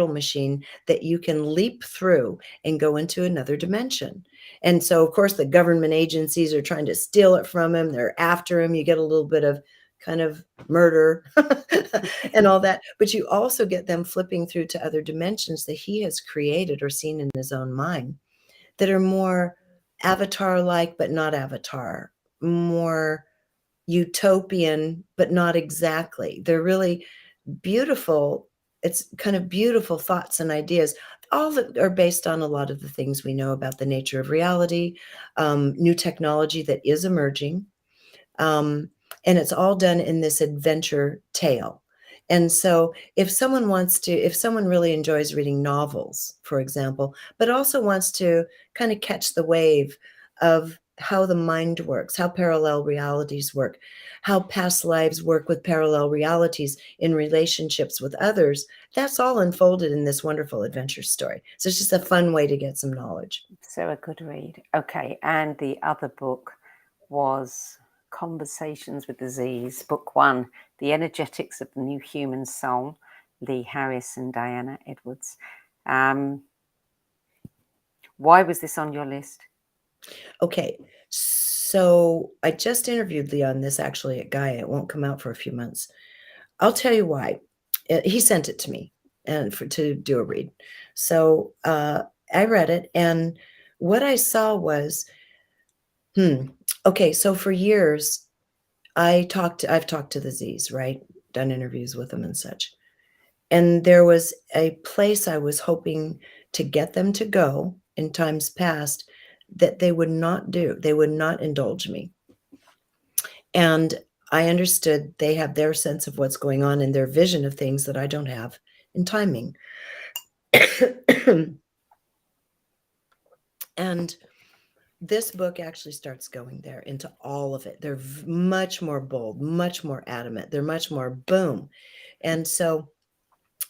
machine that you can leap through and go into another dimension. And so, of course, the government agencies are trying to steal it from him. They're after him. You get a little bit of kind of murder and all that. But you also get them flipping through to other dimensions that he has created or seen in his own mind that are more Avatar-like, but not Avatar, more utopian, but not exactly. They're really beautiful. It's kind of beautiful thoughts and ideas, all that are based on a lot of the things we know about the nature of reality, new technology that is emerging. And it's all done in this adventure tale. And so if someone really enjoys reading novels, for example, but also wants to kind of catch the wave of how the mind works, how parallel realities work, how past lives work with parallel realities in relationships with others, that's all unfolded in this wonderful adventure story. So it's just a fun way to get some knowledge. So a good read. Okay, and the other book was Conversations with Disease, Book 1, The Energetics of the New Human Soul, Lee Harris and Diana Edwards. Why was this on your list? Okay, so I just interviewed Lee on this actually at Gaia. It won't come out for a few months. I'll tell you why. He sent it to me and to do a read. So I read it, and what I saw was, okay, so for years, I've talked to the Z's, right? Done interviews with them and such. And there was a place I was hoping to get them to go in times past that they would not do. They would not indulge me. And I understood they have their sense of what's going on and their vision of things that I don't have in timing. And this book actually starts going there into all of it. They're much more bold, much more adamant. They're much more boom. And so,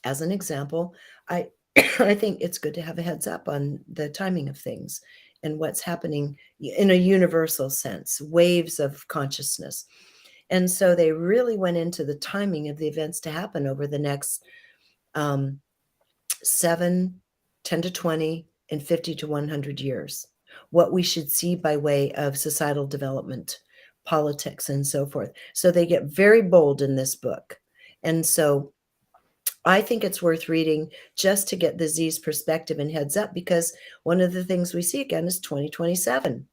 as an example, I I think it's good to have a heads up on the timing of things and what's happening in a universal sense, waves of consciousness. And so they really went into the timing of the events to happen over the next 7, 10 to 20, and 50 to 100 years. What we should see by way of societal development, politics, and so forth. So they get very bold in this book. And so I think it's worth reading just to get the Z's perspective and heads up, because one of the things we see again is 2027.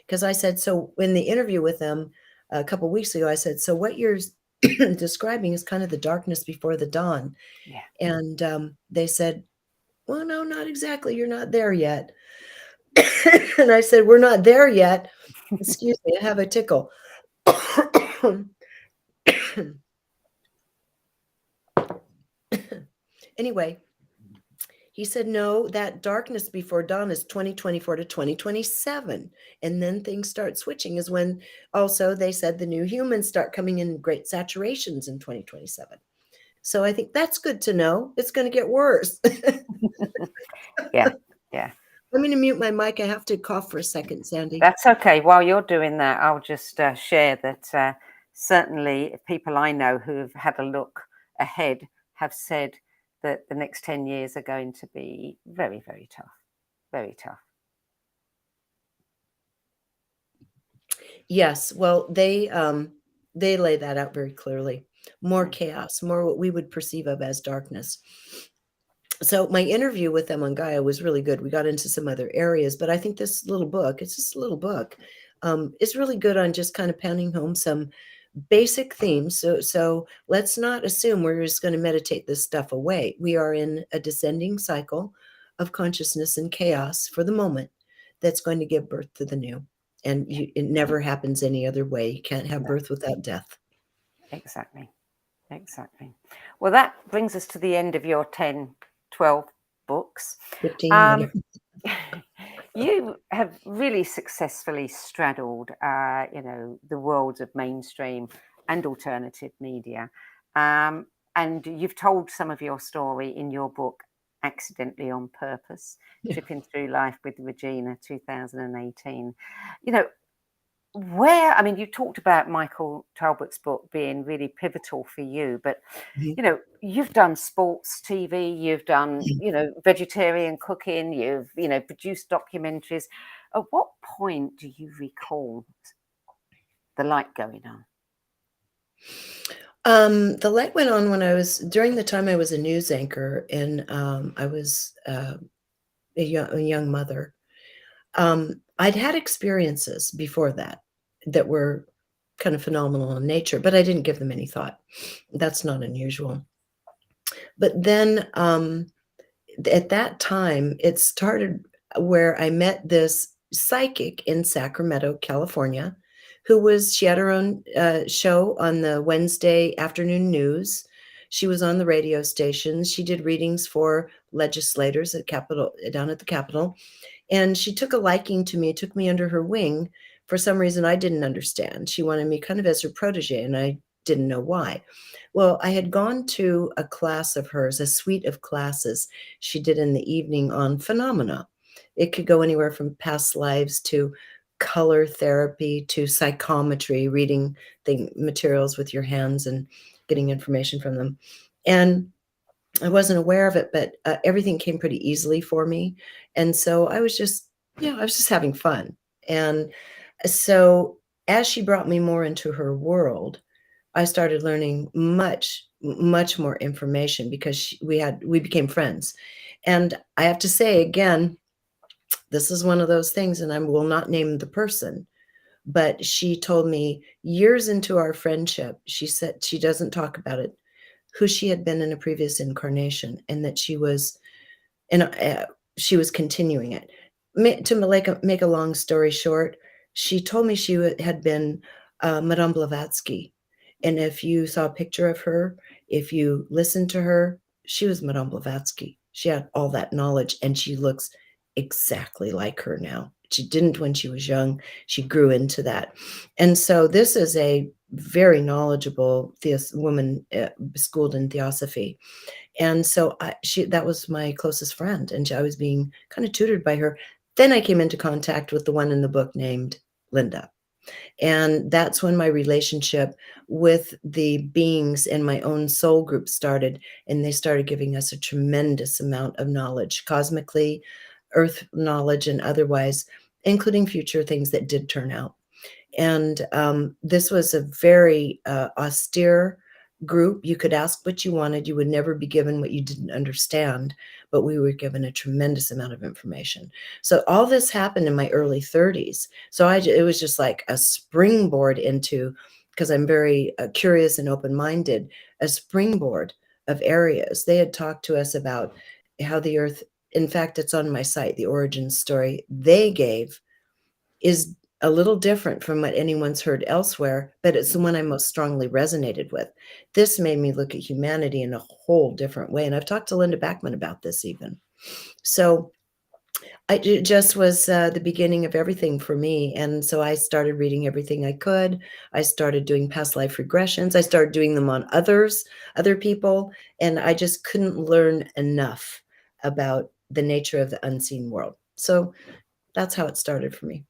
Because I said, so in the interview with them a couple of weeks ago, I said, so what you're describing is kind of the darkness before the dawn. Yeah. And they said, well, no, not exactly. You're not there yet. And I said, we're not there yet. Excuse me, I have a tickle. Anyway, He said, no, that darkness before dawn is 2024 to 2027. And then things start switching is when also they said the new humans start coming in great saturations in 2027. So I think that's good to know. It's going to get worse. Yeah, yeah. I'm going to mute my mic. I have to cough for a second, Sandy. That's okay. While you're doing that, I'll just share that certainly people I know who have had a look ahead have said that the next 10 years are going to be very, very tough. Very tough. Yes. Well, they lay that out very clearly. More chaos, more what we would perceive of as darkness. So my interview with them on Gaia was really good. We got into some other areas, but I think this little book, it's just a little book, is really good on just kind of pounding home some basic themes. So let's not assume we're just going to meditate this stuff away. We are in a descending cycle of consciousness and chaos for the moment that's going to give birth to the new. And it never happens any other way. You can't have birth without death. Exactly. Exactly. Well, that brings us to the end of your 10, 12 books. 15. You have really successfully straddled, the worlds of mainstream and alternative media. And you've told some of your story in your book, Accidentally on Purpose, Tripping Through Life with Regina, 2018. You talked about Michael Talbot's book being really pivotal for you, but, you've done sports TV, you've done, vegetarian cooking, you've, produced documentaries. At what point do you recall the light going on? The light went on when during the time I was a news anchor and I was a young mother. I'd had experiences before that were kind of phenomenal in nature, but I didn't give them any thought. That's not unusual. But then at that time, it started where I met this psychic in Sacramento, California, she had her own show on the Wednesday afternoon news. She was on the radio station. She did readings for legislators down at the Capitol. And she took a liking to me, took me under her wing for some reason I didn't understand. She wanted me kind of as her protege, and I didn't know why. Well, I had gone to a class of hers, a suite of classes she did in the evening on phenomena. It could go anywhere from past lives to color therapy to psychometry, reading materials with your hands and getting information from them. And I wasn't aware of it, but everything came pretty easily for me. And so I was just having fun. And so as she brought me more into her world, I started learning much, much more information because we became friends. And I have to say again, this is one of those things, and I will not name the person, but she told me years into our friendship, she said she doesn't talk about it, who she had been in a previous incarnation, and that she was continuing it. To make a long story short, she told me she had been Madame Blavatsky. And if you saw a picture of her, if you listened to her, she was Madame Blavatsky. She had all that knowledge, and she looks exactly like her now. She didn't when she was young. She grew into that. And so this is a very knowledgeable woman schooled in theosophy. And so that was my closest friend, and I was being kind of tutored by her. Then I came into contact with the one in the book named Linda. And that's when my relationship with the beings in my own soul group started. And they started giving us a tremendous amount of knowledge, cosmically, earth knowledge, and otherwise, including future things that did turn out. And this was a very austere group. You could ask what you wanted. You would never be given what you didn't understand, but we were given a tremendous amount of information. So all this happened in my early 30s. So it was just like a springboard into, because I'm very curious and open-minded, a springboard of areas. They had talked to us about how the earth, in fact, it's on my site, the origin story they gave is a little different from what anyone's heard elsewhere, but it's the one I most strongly resonated with. This made me look at humanity in a whole different way. And I've talked to Linda Backman about this even. So it just was the beginning of everything for me. And so I started reading everything I could. I started doing past life regressions. I started doing them on other people. And I just couldn't learn enough about the nature of the unseen world. So that's how it started for me.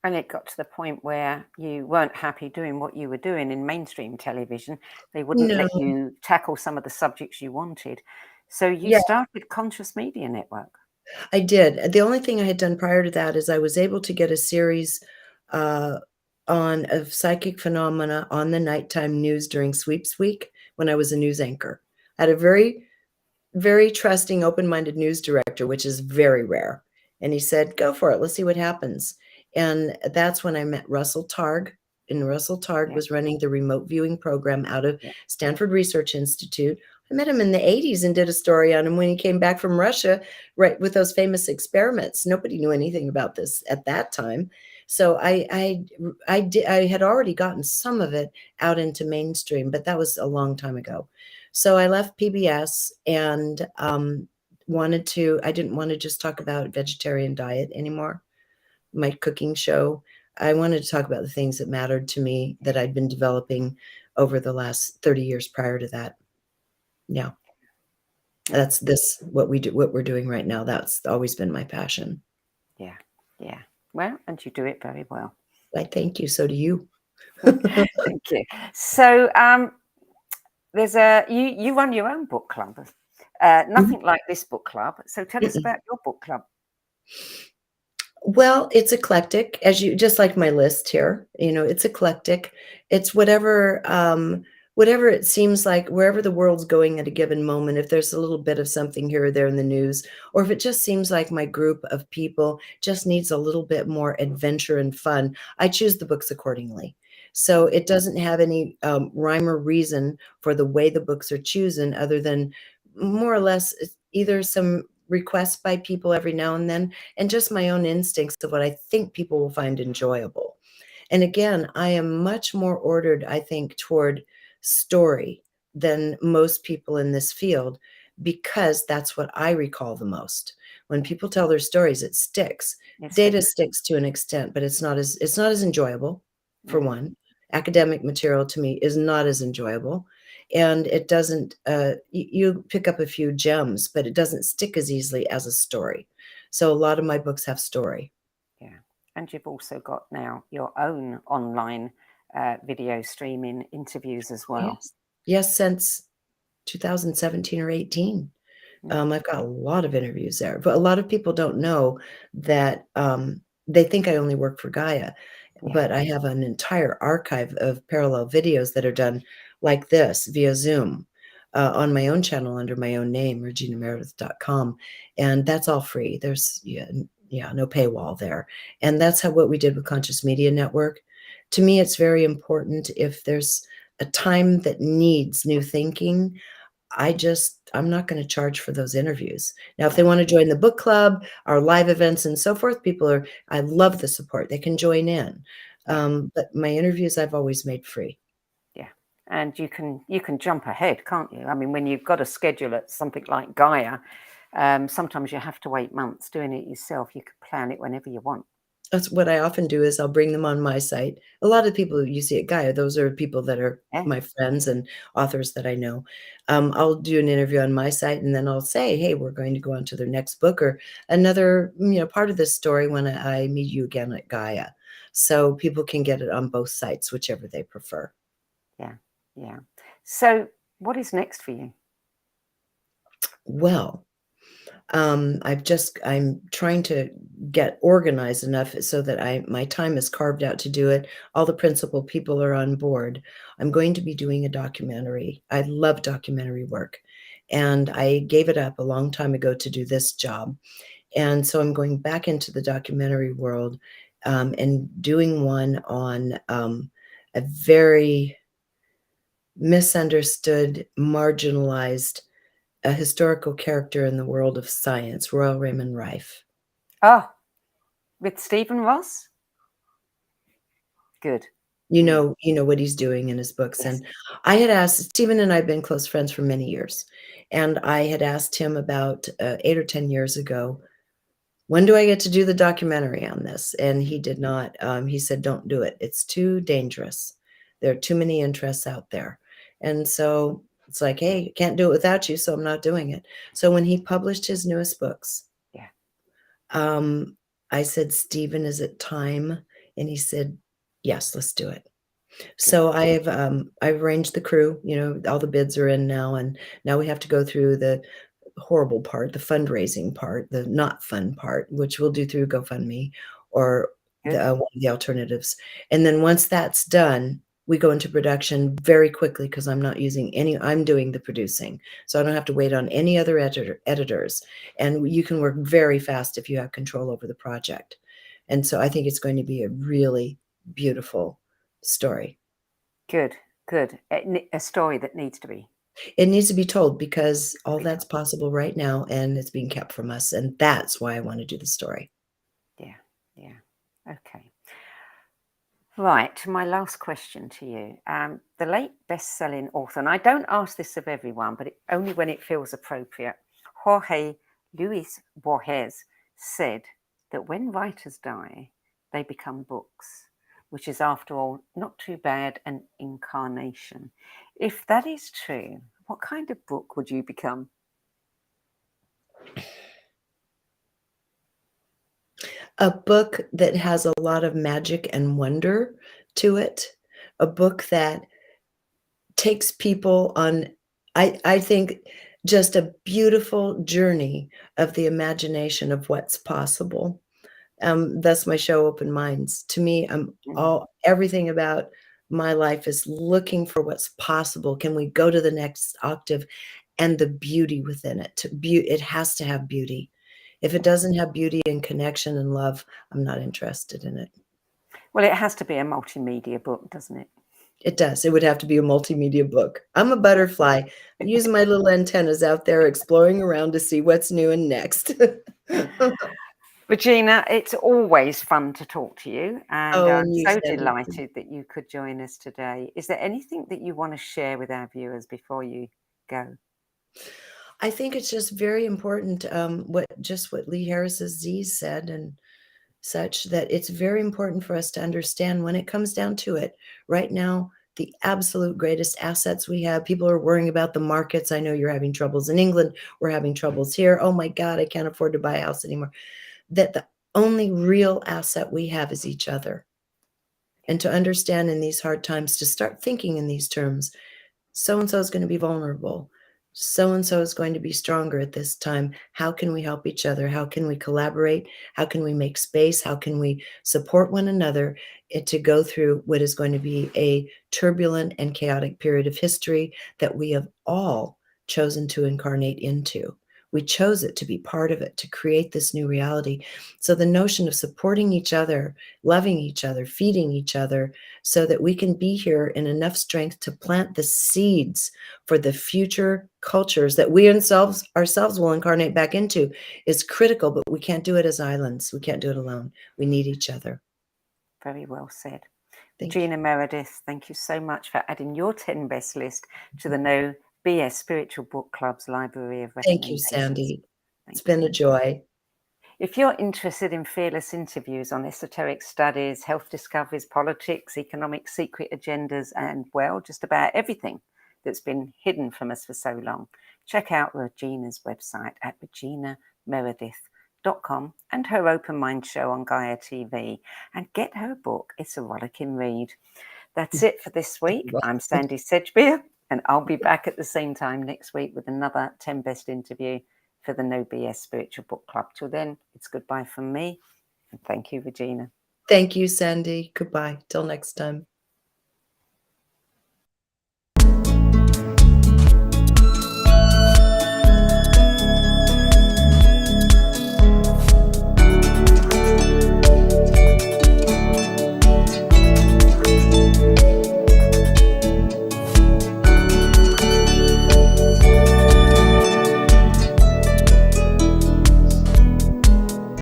And it got to the point where you weren't happy doing what you were doing in mainstream television. They wouldn't No, let you tackle some of the subjects you wanted. So you yeah, started Conscious Media Network. I did. The only thing I had done prior to that is I was able to get a series uh, on of psychic phenomena on the nighttime news during Sweeps Week when I was a news anchor. I had a very trusting, open-minded news director, which is very rare. And he said, go for it. Let's see what happens. And that's when I met Russell Targ. And Russell Targ Yeah, was running the remote viewing program out of yeah, Stanford Research Institute. I met him in the 80s and did a story on him when he came back from Russia, right, with those famous experiments. Nobody knew anything about this at that time. So I had already gotten some of it out into mainstream, but that was a long time ago. So I left PBS and I didn't want to just talk about vegetarian diet anymore, my cooking show. I wanted to talk about the things that mattered to me that I'd been developing over the last 30 years prior to that. Yeah. yeah, What we're doing right now. That's always been my passion. yeah, yeah. Well, and you do it very well. I thank you. So do you. Thank you. So there's you run your own book club. Nothing like this book club. So tell us about your book club. Well, it's eclectic, as you just like my list here, it's eclectic. It's whatever it seems like, wherever the world's going at a given moment, if there's a little bit of something here or there in the news, or if it just seems like my group of people just needs a little bit more adventure and fun, I choose the books accordingly. So it doesn't have any rhyme or reason for the way the books are chosen, other than more or less either some requests by people every now and then, and just my own instincts of what I think people will find enjoyable. And again, I am much more ordered, I think, toward story than most people in this field, because that's what I recall the most. When people tell their stories, it sticks. Yes, they Data do. sticks to an extent, but it's not as enjoyable, for Mm. one. Academic material to me is not as enjoyable. And it doesn't, you pick up a few gems, but it doesn't stick as easily as a story. So a lot of my books have story. Yeah. And you've also got now your own online video streaming interviews as well. Yes. Yes, since 2017 or 18. Mm. I've got a lot of interviews there, but a lot of people don't know that they think I only work for Gaia, Yeah. but I have an entire archive of parallel videos that are done like this via Zoom on my own channel under my own name, reginameredith.com. And that's all free. There's, no paywall there. And that's what we did with Conscious Media Network. To me, it's very important if there's a time that needs new thinking. I'm not going to charge for those interviews. Now, if they want to join the book club, our live events and so forth, I love the support. They can join in. Yeah. But my interviews, I've always made free. Yeah. And you can jump ahead, can't you? I mean, when you've got a schedule at something like Gaia, sometimes you have to wait months doing it yourself. You can plan it whenever you want. That's what I often do is I'll bring them on my site. A lot of people you see at Gaia, those are people that are Yeah. my friends and authors that I know. I'll do an interview on my site, and then I'll say, hey, we're going to go on to their next book or another, part of this story when I meet you again at Gaia. So people can get it on both sites, whichever they prefer. Yeah. Yeah. So what is next for you? Well, I'm trying to get organized enough so that my time is carved out to do it. All the principal people are on board. I'm going to be doing a documentary. I love documentary work, and I gave it up a long time ago to do this job. And so I'm going back into the documentary world, and doing one on a very misunderstood, marginalized, a historical character in the world of science, Royal Raymond Rife. Oh, with Stephen Ross? Good. You know what he's doing in his books. Yes. And I had asked Stephen and I have been close friends for many years. And I had asked him about 8 or 10 years ago, when do I get to do the documentary on this? And he did not. He said, don't do it. It's too dangerous. There are too many interests out there. And so it's like, hey, can't do it without you, so I'm not doing it. So when he published his newest books, Yeah. I said, Stephen, is it time? And he said, yes, let's do it. So I've arranged the crew, all the bids are in now, and now we have to go through the horrible part, the fundraising part, the not fun part, which we'll do through GoFundMe or Good. one of the alternatives. And then once that's done, we go into production very quickly because I'm doing the producing. So I don't have to wait on any other editors. And you can work very fast if you have control over the project. And so I think it's going to be a really beautiful story. Good. A story that needs to be. It needs to be told because all that's possible right now, and it's being kept from us, and that's why I want to do the story. Yeah. Okay. Right, my last question to you. The late best-selling author, and I don't ask this of everyone, but only when it feels appropriate, Jorge Luis Borges said that when writers die, they become books, which is, after all, not too bad an incarnation. If that is true, what kind of book would you become? A book that has a lot of magic and wonder to it, a book that takes people on, I think, just a beautiful journey of the imagination of what's possible. That's my show, Open Minds. To me, everything about my life is looking for what's possible. Can we go to the next octave? And the beauty within it. It has to have beauty. If it doesn't have beauty and connection and love, I'm not interested in it. Well, it has to be a multimedia book, doesn't it? It does. It would have to be a multimedia book. I'm a butterfly. I use my little antennas out there exploring around to see what's new and next. Regina, it's always fun to talk to you, and Oh, I'm and you so said delighted that you could join us today. Is there anything that you want to share with our viewers before you go? I think it's just very important, what Lee Harris's Z's said and such, that it's very important for us to understand when it comes down to it. Right now, the absolute greatest assets we have, people are worrying about the markets. I know you're having troubles in England. We're having troubles here. Oh my God, I can't afford to buy a house anymore. That the only real asset we have is each other. And to understand in these hard times, to start thinking in these terms, so-and-so is going to be vulnerable. So-and-so is going to be stronger at this time. How can we help each other? How can we collaborate? How can we make space? How can we support one another to go through what is going to be a turbulent and chaotic period of history that we have all chosen to incarnate into? We chose it to be part of it, to create this new reality. So the notion of supporting each other, loving each other, feeding each other, so that we can be here in enough strength to plant the seeds for the future cultures that we ourselves will incarnate back into is critical, but we can't do it as islands. We can't do it alone. We need each other. Very well said. Thank Regina Meredith, thank you so much for adding your 10 best list to the No BS Spiritual Book Club's library of Thank you, recommendations. Sandy. Thank It's been you. a joy. If you're interested in fearless interviews on esoteric studies, health discoveries, politics, economic secret agendas, and, well, just about everything that's been hidden from us for so long, check out Regina's website at reginameredith.com and her Open Mind show on Gaia TV, and get her book. It's a rollicking read. That's it for this week. I'm Sandy Sedgbeer, and I'll be back at the same time next week with another 10 best interview for the No BS Spiritual Book Club. Till then, it's goodbye from me, and thank you, Regina. Thank you, Sandy. Goodbye. Till next time.